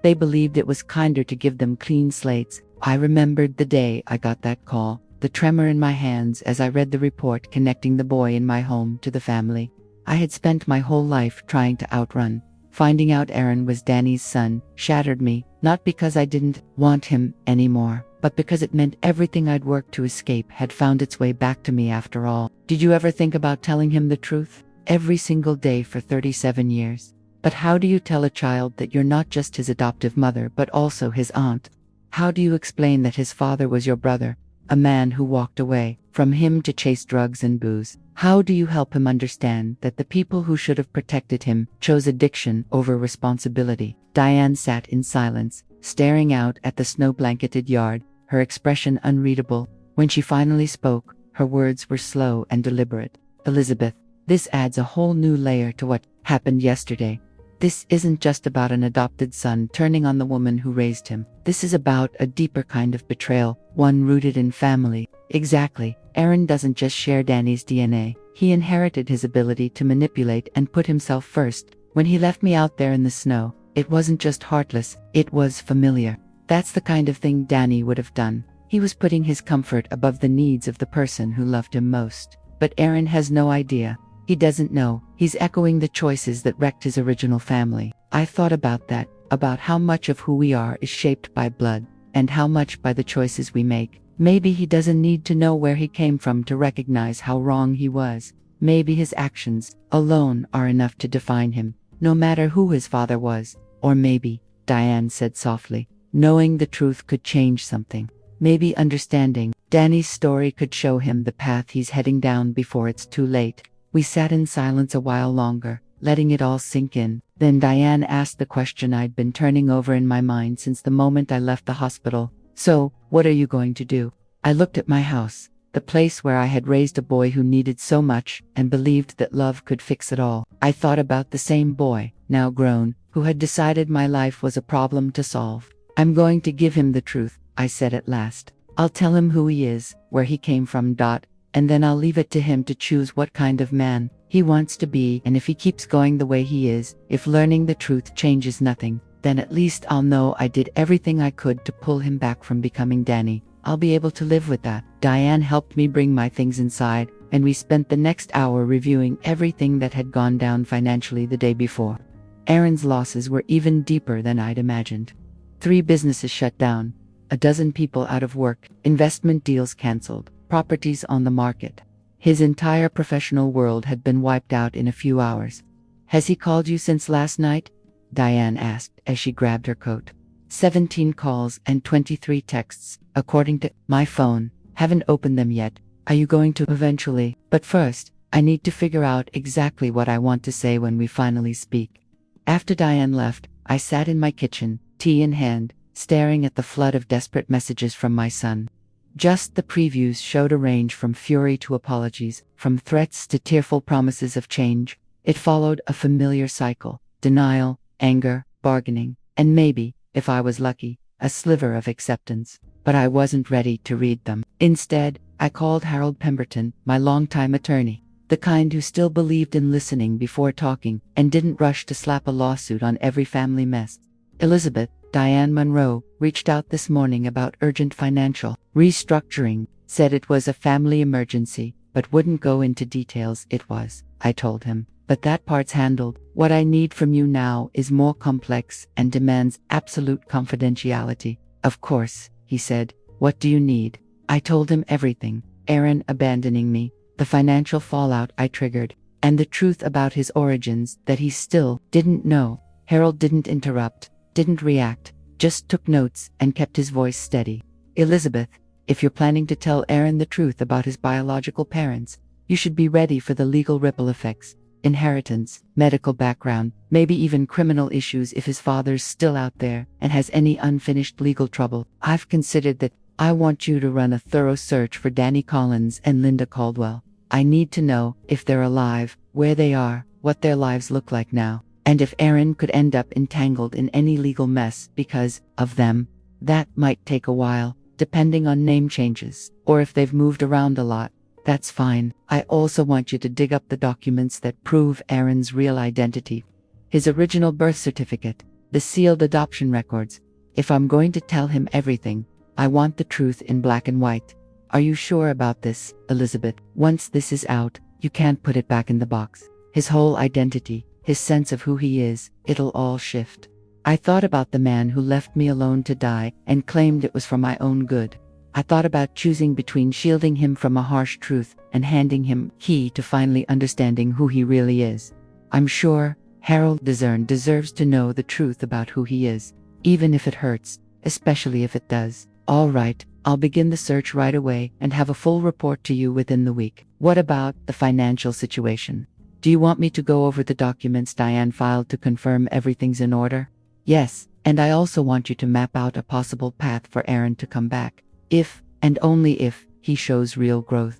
They believed it was kinder to give them clean slates. I remembered the day I got that call, the tremor in my hands as I read the report connecting the boy in my home to the family. I had spent my whole life trying to outrun. Finding out Aaron was Danny's son shattered me, not because I didn't want him anymore, but because it meant everything I'd worked to escape had found its way back to me after all. Did you ever think about telling him the truth? Every single day for 37 years. But how do you tell a child that you're not just his adoptive mother but also his aunt? How do you explain that his father was your brother, a man who walked away from him to chase drugs and booze? How do you help him understand that the people who should have protected him chose addiction over responsibility? Diane sat in silence, staring out at the snow-blanketed yard, her expression unreadable. When she finally spoke, her words were slow and deliberate. Elizabeth, this adds a whole new layer to what happened yesterday. This isn't just about an adopted son turning on the woman who raised him. This is about a deeper kind of betrayal, one rooted in family. Exactly. Aaron doesn't just share Danny's DNA. He inherited his ability to manipulate and put himself first. When he left me out there in the snow, it wasn't just heartless, it was familiar. That's the kind of thing Danny would have done. He was putting his comfort above the needs of the person who loved him most. But Aaron has no idea. He doesn't know. He's echoing the choices that wrecked his original family. I thought about that, about how much of who we are is shaped by blood, and how much by the choices we make. Maybe he doesn't need to know where he came from to recognize how wrong he was. Maybe his actions alone are enough to define him, no matter who his father was. Or maybe, Diane said softly, knowing the truth could change something. Maybe understanding Danny's story could show him the path he's heading down before it's too late. We sat in silence a while longer, letting it all sink in. Then Diane asked the question I'd been turning over in my mind since the moment I left the hospital. "So, what are you going to do?" I looked at my house, the place where I had raised a boy who needed so much and believed that love could fix it all. I thought about the same boy, now grown, who had decided my life was a problem to solve. "I'm going to give him the truth," I said at last. "I'll tell him who he is, where he came from, and then I'll leave it to him to choose what kind of man he wants to be, and if he keeps going the way he is, if learning the truth changes nothing, then at least I'll know I did everything I could to pull him back from becoming Danny. I'll be able to live with that." Diane helped me bring my things inside, and we spent the next hour reviewing everything that had gone down financially the day before. Aaron's losses were even deeper than I'd imagined. 3 businesses shut down, a dozen people out of work, investment deals canceled, properties on the market. His entire professional world had been wiped out in a few hours. "Has he called you since last night?" Diane asked as she grabbed her coat. 17 calls and 23 texts, according to my phone. "Haven't opened them yet. Are you going to eventually? But first, I need to figure out exactly what I want to say when we finally speak." After Diane left, I sat in my kitchen, tea in hand, staring at the flood of desperate messages from my son. Just the previews showed a range from fury to apologies, from threats to tearful promises of change. It followed a familiar cycle: denial, anger, bargaining, and maybe, if I was lucky, a sliver of acceptance. But I wasn't ready to read them. Instead, I called Harold Pemberton, my longtime attorney, the kind who still believed in listening before talking and didn't rush to slap a lawsuit on every family mess. "Elizabeth, Diane Monroe reached out this morning about urgent financial restructuring, said it was a family emergency, but wouldn't go into details." "It was," I told him, "but that part's handled. What I need from you now is more complex and demands absolute confidentiality." "Of course," he said. "What do you need?" I told him everything: Aaron abandoning me, the financial fallout I triggered, and the truth about his origins that he still didn't know. Harold didn't interrupt, didn't react, just took notes and kept his voice steady. "Elizabeth, if you're planning to tell Aaron the truth about his biological parents, you should be ready for the legal ripple effects. Inheritance, medical background, maybe even criminal issues if his father's still out there and has any unfinished legal trouble. I've considered that. I want you to run a thorough search for Danny Collins and Linda Caldwell. I need to know if they're alive, where they are, what their lives look like now, and if Aaron could end up entangled in any legal mess because of them. That might take a while, depending on name changes, or if they've moved around a lot. That's fine. I also want you to dig up the documents that prove Aaron's real identity. His original birth certificate, the sealed adoption records. If I'm going to tell him everything, I want the truth in black and white. Are you sure about this, Elizabeth? Once this is out, you can't put it back in the box. His whole identity, his sense of who he is, it'll all shift." I thought about the man who left me alone to die and claimed it was for my own good. I thought about choosing between shielding him from a harsh truth and handing him key to finally understanding who he really is. I'm sure Harold deserves to know the truth about who he is, even if it hurts, especially if it does. "All right, I'll begin the search right away and have a full report to you within the week." "What about the financial situation? Do you want me to go over the documents Diane filed to confirm everything's in order?" "Yes, and I also want you to map out a possible path for Aaron to come back, if, and only if, he shows real growth.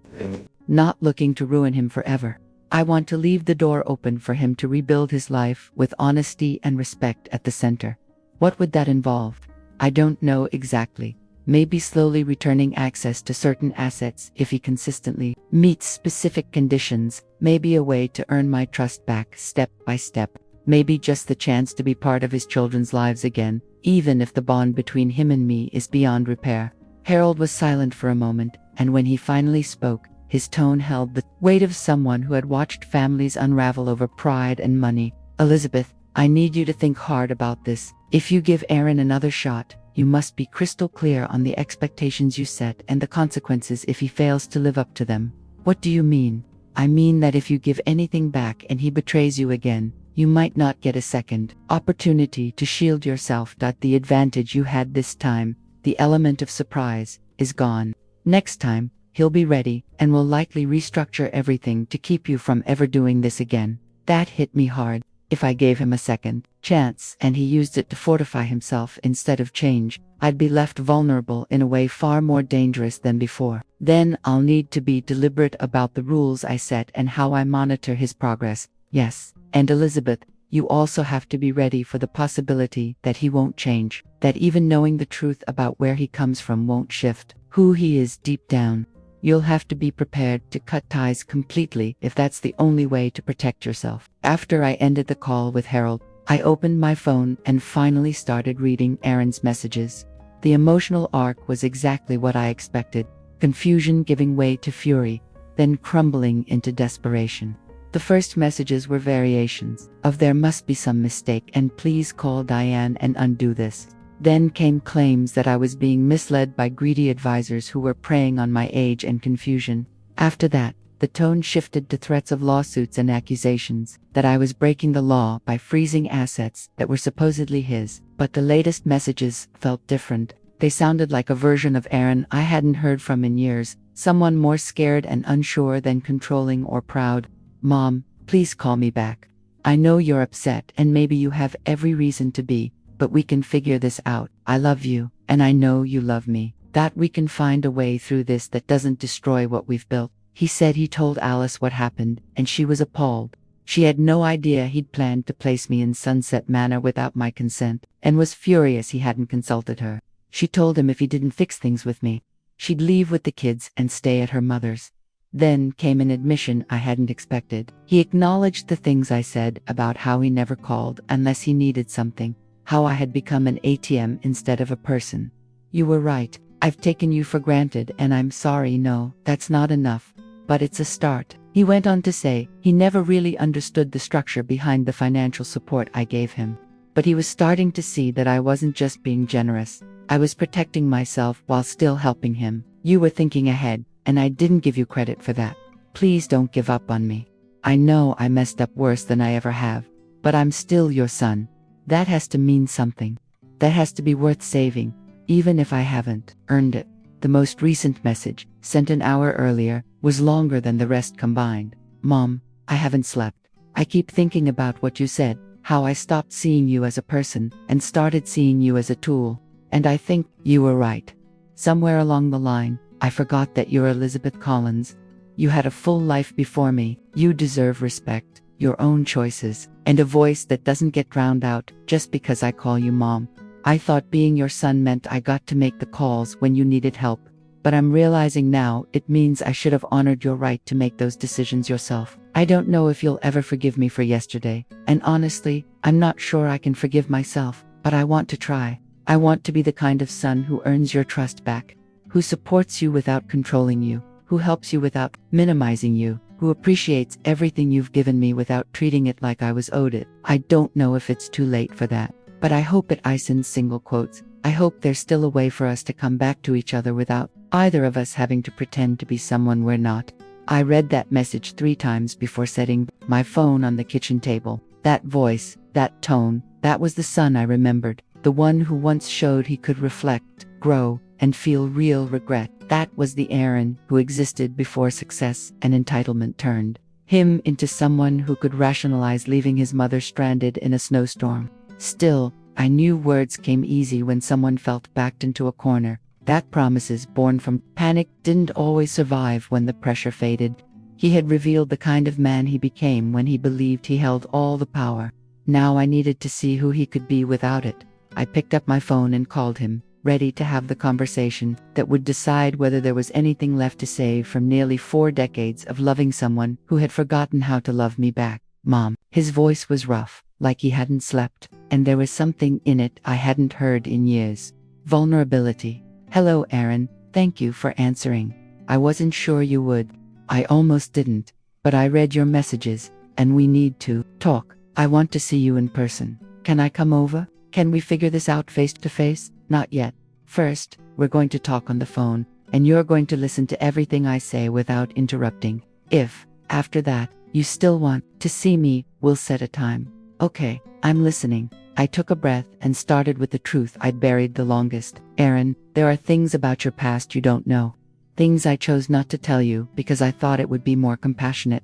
Not looking to ruin him forever. I want to leave the door open for him to rebuild his life with honesty and respect at the center." "What would that involve?" "I don't know exactly. Maybe slowly returning access to certain assets if he consistently meets specific conditions, maybe a way to earn my trust back step by step, maybe just the chance to be part of his children's lives again, even if the bond between him and me is beyond repair." Harold was silent for a moment, and when he finally spoke, his tone held the weight of someone who had watched families unravel over pride and money. "Elizabeth, I need you to think hard about this. If you give Aaron another shot, you must be crystal clear on the expectations you set and the consequences if he fails to live up to them." "What do you mean?" "I mean that if you give anything back and he betrays you again, you might not get a second opportunity to shield yourself. The advantage you had this time, the element of surprise, is gone. Next time, he'll be ready and will likely restructure everything to keep you from ever doing this again." That hit me hard. If I gave him a second chance and he used it to fortify himself instead of change, I'd be left vulnerable in a way far more dangerous than before. Then I'll need to be deliberate about the rules I set and how I monitor his progress. Yes, and Elizabeth, you also have to be ready for the possibility that he won't change, that even knowing the truth about where he comes from won't shift who he is deep down. You'll have to be prepared to cut ties completely if that's the only way to protect yourself. After I ended the call with Harold, I opened my phone and finally started reading Aaron's messages. The emotional arc was exactly what I expected, confusion giving way to fury, then crumbling into desperation. The first messages were variations of "there must be some mistake and please call Diane and undo this." Then came claims that I was being misled by greedy advisors who were preying on my age and confusion. After that, the tone shifted to threats of lawsuits and accusations that I was breaking the law by freezing assets that were supposedly his. But the latest messages felt different. They sounded like a version of Aaron I hadn't heard from in years, someone more scared and unsure than controlling or proud. "Mom, please call me back. I know you're upset and maybe you have every reason to be, but we can figure this out. I love you, and I know you love me. That we can find a way through this that doesn't destroy what we've built." He said he told Alice what happened, and she was appalled. She had no idea he'd planned to place me in Sunset Manor without my consent, and was furious he hadn't consulted her. She told him if he didn't fix things with me, she'd leave with the kids and stay at her mother's. Then came an admission I hadn't expected. He acknowledged the things I said about how he never called unless he needed something, how I had become an ATM instead of a person. "You were right. I've taken you for granted and I'm sorry. No, that's not enough. But it's a start." He went on to say he never really understood the structure behind the financial support I gave him. But he was starting to see that I wasn't just being generous. I was protecting myself while still helping him. "You were thinking ahead, and I didn't give you credit for that. Please don't give up on me. I know I messed up worse than I ever have, but I'm still your son. That has to mean something. That has to be worth saving, even if I haven't earned it." The most recent message, sent an hour earlier, was longer than the rest combined. "Mom, I haven't slept. I keep thinking about what you said, how I stopped seeing you as a person and started seeing you as a tool. And I think you were right. Somewhere along the line, I forgot that you're Elizabeth Collins. You had a full life before me. You deserve respect, your own choices, and a voice that doesn't get drowned out just because I call you Mom. I thought being your son meant I got to make the calls when you needed help, but I'm realizing now it means I should have honored your right to make those decisions yourself. I don't know if you'll ever forgive me for yesterday, and honestly, I'm not sure I can forgive myself, but I want to try. I want to be the kind of son who earns your trust back, who supports you without controlling you, who helps you without minimizing you, who appreciates everything you've given me without treating it like I was owed it. I don't know if it's too late for that, but I hope it isn't single quotes. I hope there's still a way for us to come back to each other without either of us having to pretend to be someone we're not." I read that message 3 times before setting my phone on the kitchen table. That voice, that tone, that was the son I remembered, the one who once showed he could reflect, grow, and feel real regret. That was the Aaron who existed before success and entitlement turned him into someone who could rationalize leaving his mother stranded in a snowstorm. Still, I knew words came easy when someone felt backed into a corner. That promises born from panic didn't always survive when the pressure faded. He had revealed the kind of man he became when he believed he held all the power. Now I needed to see who he could be without it. I picked up my phone and called him, ready to have the conversation that would decide whether there was anything left to say from nearly 4 decades of loving someone who had forgotten how to love me back. "Mom." His voice was rough, like he hadn't slept, and there was something in it I hadn't heard in years. Vulnerability. "Hello, Aaron. Thank you for answering. I wasn't sure you would. I almost didn't, but I read your messages, and we need to talk. I want to see you in person. Can I come over? Can we figure this out face to face?" "Not yet. First, we're going to talk on the phone, and you're going to listen to everything I say without interrupting. If, after that, you still want to see me, we'll set a time." "Okay, I'm listening." I took a breath and started with the truth I'd buried the longest. "Aaron, there are things about your past you don't know. Things I chose not to tell you because I thought it would be more compassionate.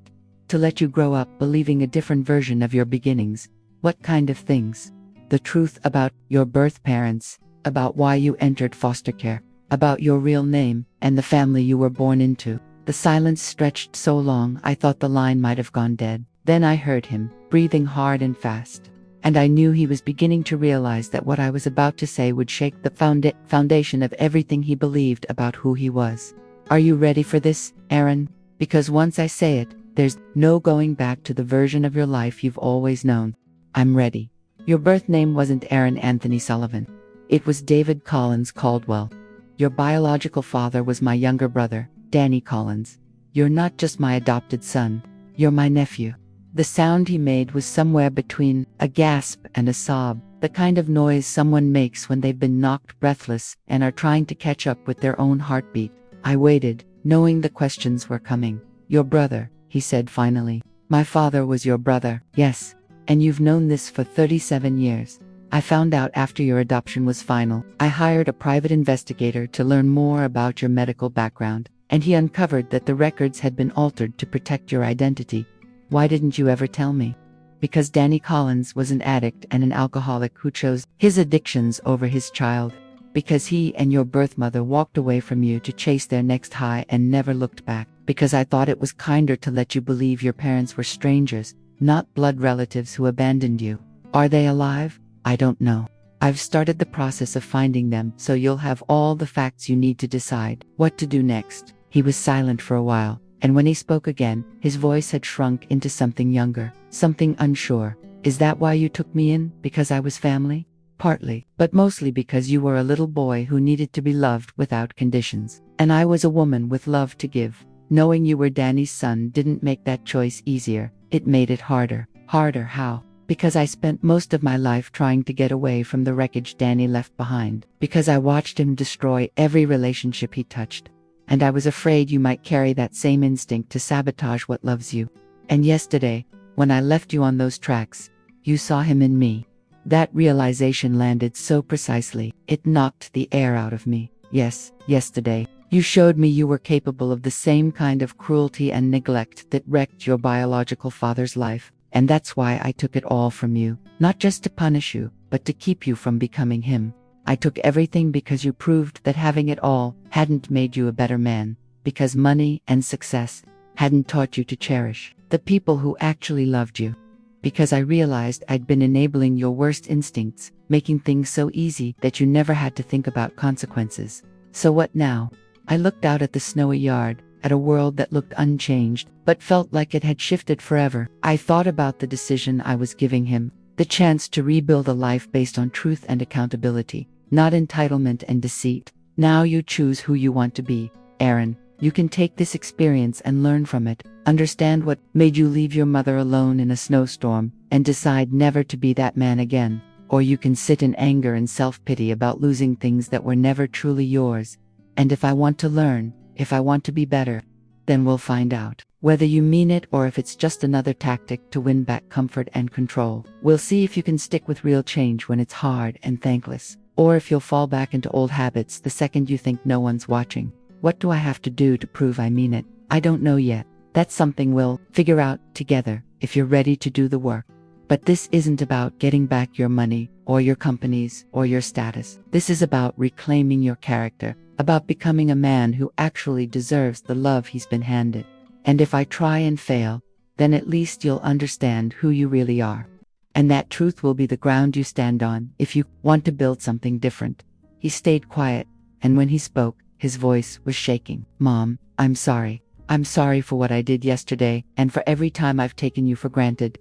To let you grow up believing a different version of your beginnings. What kind of things? The truth about your birth parents, about why you entered foster care, about your real name, and the family you were born into. The silence stretched so long I thought the line might have gone dead. Then I heard him, breathing hard and fast. And I knew he was beginning to realize that what I was about to say would shake the foundation of everything he believed about who he was. Are you ready for this, Aaron? Because once I say it, there's no going back to the version of your life you've always known. I'm ready. Your birth name wasn't Aaron Anthony Sullivan. It was David Collins Caldwell. Your biological father was my younger brother, Danny Collins. You're not just my adopted son, you're my nephew. The sound he made was somewhere between a gasp and a sob, the kind of noise someone makes when they've been knocked breathless and are trying to catch up with their own heartbeat. I waited, knowing the questions were coming. Your brother, he said finally. My father was your brother, yes. And you've known this for 37 years. I found out after your adoption was final. I hired a private investigator to learn more about your medical background, and he uncovered that the records had been altered to protect your identity. Why didn't you ever tell me? Because Danny Collins was an addict and an alcoholic who chose his addictions over his child. Because he and your birth mother walked away from you to chase their next high and never looked back. Because I thought it was kinder to let you believe your parents were strangers, not blood relatives who abandoned you. Are they alive? I don't know. I've started the process of finding them, so you'll have all the facts you need to decide what to do next. He was silent for a while, and when he spoke again, his voice had shrunk into something younger, something unsure. Is that why you took me in? Because I was family? Partly, but mostly because you were a little boy who needed to be loved without conditions. And I was a woman with love to give. Knowing you were Danny's son didn't make that choice easier. It made it harder. Harder how? Because I spent most of my life trying to get away from the wreckage Danny left behind. Because I watched him destroy every relationship he touched. And I was afraid you might carry that same instinct to sabotage what loves you. And yesterday, when I left you on those tracks, you saw him in me. That realization landed so precisely, it knocked the air out of me. Yes, yesterday, you showed me you were capable of the same kind of cruelty and neglect that wrecked your biological father's life. And that's why I took it all from you, not just to punish you, but to keep you from becoming him. I took everything because you proved that having it all hadn't made you a better man, because money and success hadn't taught you to cherish the people who actually loved you. Because I realized I'd been enabling your worst instincts, making things so easy that you never had to think about consequences. So what now? I looked out at the snowy yard, at a world that looked unchanged, but felt like it had shifted forever. I thought about the decision I was giving him, the chance to rebuild a life based on truth and accountability, not entitlement and deceit. Now you choose who you want to be, Aaron. You can take this experience and learn from it, understand what made you leave your mother alone in a snowstorm, and decide never to be that man again. Or you can sit in anger and self-pity about losing things that were never truly yours. And if I want to learn, if I want to be better, then we'll find out. Whether you mean it or if it's just another tactic to win back comfort and control. We'll see if you can stick with real change when it's hard and thankless. Or if you'll fall back into old habits the second you think no one's watching. What do I have to do to prove I mean it? I don't know yet. That's something we'll figure out together if you're ready to do the work. But this isn't about getting back your money or your companies or your status. This is about reclaiming your character, about becoming a man who actually deserves the love he's been handed. And if I try and fail, then at least you'll understand who you really are. And that truth will be the ground you stand on if you want to build something different. He stayed quiet, and when he spoke, his voice was shaking. Mom, I'm sorry. I'm sorry for what I did yesterday, and for every time I've taken you for granted.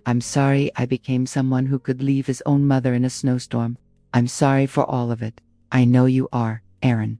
I'm sorry I became someone who could leave his own mother in a snowstorm. I'm sorry for all of it. I know you are, Aaron.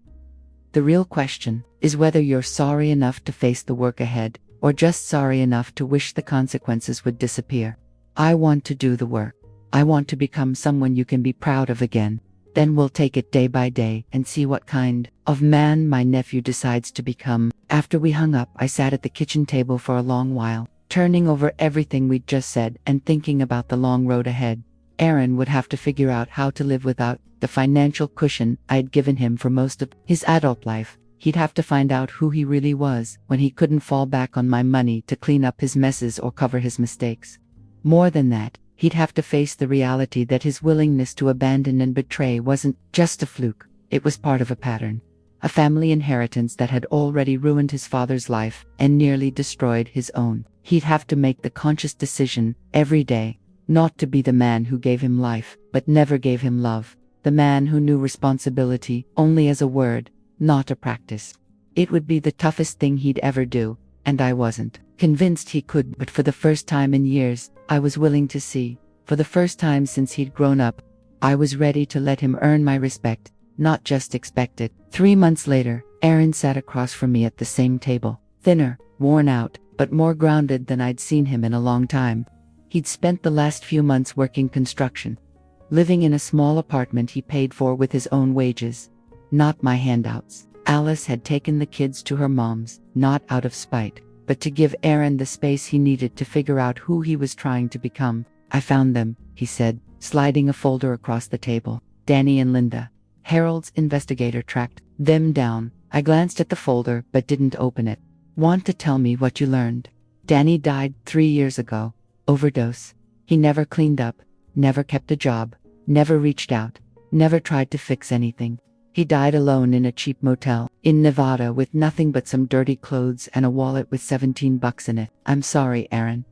The real question is whether you're sorry enough to face the work ahead, or just sorry enough to wish the consequences would disappear. I want to do the work. I want to become someone you can be proud of again. Then we'll take it day by day and see what kind of man my nephew decides to become. After we hung up, I sat at the kitchen table for a long while, turning over everything we'd just said and thinking about the long road ahead. Aaron would have to figure out how to live without the financial cushion I'd given him for most of his adult life. He'd have to find out who he really was when he couldn't fall back on my money to clean up his messes or cover his mistakes. More than that, he'd have to face the reality that his willingness to abandon and betray wasn't just a fluke, it was part of a pattern. A family inheritance that had already ruined his father's life and nearly destroyed his own. He'd have to make the conscious decision every day, not to be the man who gave him life, but never gave him love. The man who knew responsibility only as a word, not a practice. It would be the toughest thing he'd ever do, and I wasn't convinced he could, but for the first time in years, I was willing to see. For the first time since he'd grown up, I was ready to let him earn my respect, not just expect it. 3 months later, Aaron sat across from me at the same table, thinner, worn out, but more grounded than I'd seen him in a long time. He'd spent the last few months working construction, living in a small apartment he paid for with his own wages, not my handouts. Alice had taken the kids to her mom's, not out of spite, but to give Aaron the space he needed to figure out who he was trying to become. I found them, he said, sliding a folder across the table. Danny and Linda. Harold's investigator tracked them down. I glanced at the folder but didn't open it. Want to tell me what you learned? Danny died 3 years ago. Overdose. He never cleaned up, never kept a job, never reached out, never tried to fix anything. He died alone in a cheap motel in Nevada with nothing but some dirty clothes and a wallet with $17 in it. I'm sorry, Aaron.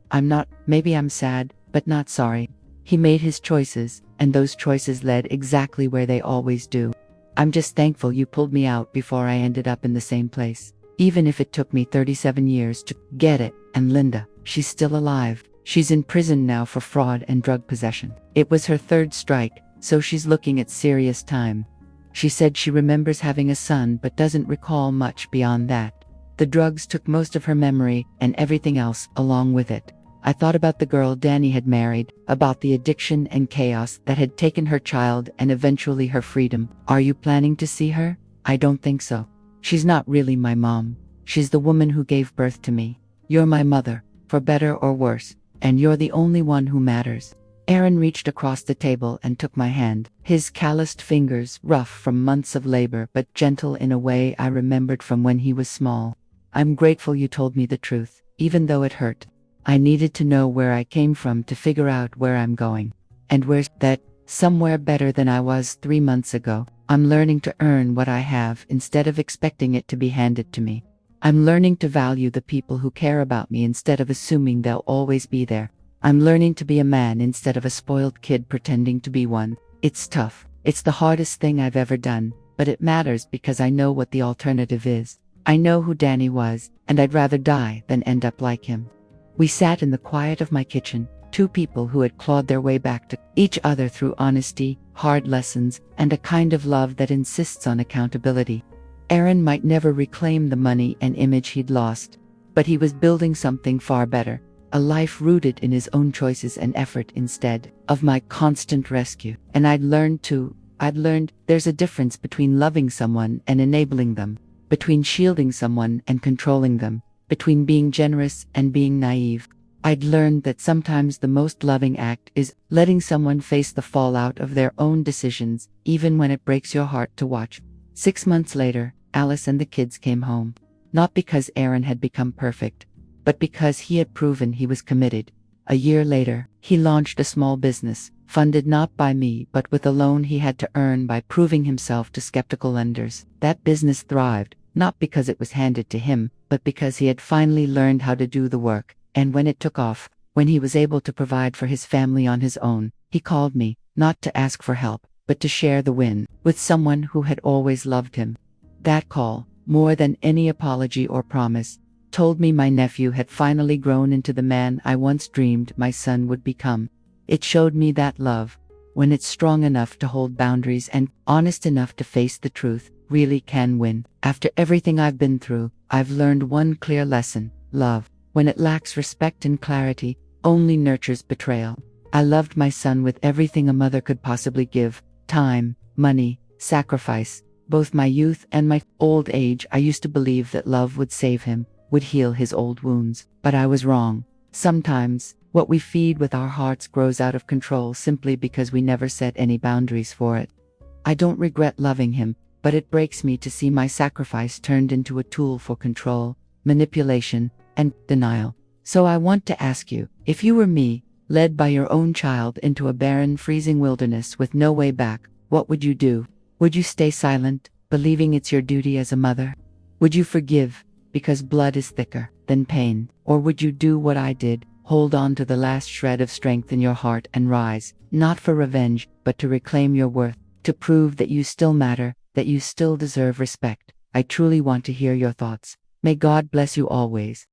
Maybe I'm sad, but not sorry. He made his choices, and those choices led exactly where they always do. I'm just thankful you pulled me out before I ended up in the same place. Even if it took me 37 years to get it. And Linda, she's still alive. She's in prison now for fraud and drug possession. It was her 3rd strike, so she's looking at serious time. She said she remembers having a son but doesn't recall much beyond that. The drugs took most of her memory and everything else along with it. I thought about the girl Danny had married, about the addiction and chaos that had taken her child and eventually her freedom. Are you planning to see her? I don't think so. She's not really my mom. She's the woman who gave birth to me. You're my mother, for better or worse, and you're the only one who matters. Aaron reached across the table and took my hand, his calloused fingers rough from months of labor but gentle in a way I remembered from when he was small. I'm grateful you told me the truth, even though it hurt. I needed to know where I came from to figure out where I'm going. And where's that? Somewhere better than I was 3 months ago. I'm learning to earn what I have instead of expecting it to be handed to me. I'm learning to value the people who care about me instead of assuming they'll always be there. I'm learning to be a man instead of a spoiled kid pretending to be one. It's tough. It's the hardest thing I've ever done, but it matters because I know what the alternative is. I know who Danny was, and I'd rather die than end up like him. We sat in the quiet of my kitchen, 2 people who had clawed their way back to each other through honesty, hard lessons, and a kind of love that insists on accountability. Aaron might never reclaim the money and image he'd lost, but he was building something far better. A life rooted in his own choices and effort instead of my constant rescue. And I'd learned there's a difference between loving someone and enabling them, between shielding someone and controlling them, between being generous and being naive. I'd learned that sometimes the most loving act is letting someone face the fallout of their own decisions, even when it breaks your heart to watch. 6 months later, Alice and the kids came home. Not because Aaron had become perfect, but because he had proven he was committed. A year later, he launched a small business, funded not by me but with a loan he had to earn by proving himself to skeptical lenders. That business thrived, not because it was handed to him, but because he had finally learned how to do the work. And when it took off, when he was able to provide for his family on his own, he called me, not to ask for help, but to share the win with someone who had always loved him. That call, more than any apology or promise, told me my nephew had finally grown into the man I once dreamed my son would become. It showed me that love, when it's strong enough to hold boundaries and honest enough to face the truth, really can win. After everything I've been through, I've learned one clear lesson: love, when it lacks respect and clarity, only nurtures betrayal. I loved my son with everything a mother could possibly give: time, money, sacrifice. Both my youth and my old age, I used to believe that love would save him, would heal his old wounds. But I was wrong. Sometimes, what we feed with our hearts grows out of control simply because we never set any boundaries for it. I don't regret loving him, but it breaks me to see my sacrifice turned into a tool for control, manipulation, and denial. So I want to ask you, if you were me, led by your own child into a barren, freezing wilderness with no way back, what would you do? Would you stay silent, believing it's your duty as a mother? Would you forgive, because blood is thicker than pain? Or would you do what I did, hold on to the last shred of strength in your heart and rise, not for revenge, but to reclaim your worth, to prove that you still matter, that you still deserve respect? I truly want to hear your thoughts. May God bless you always.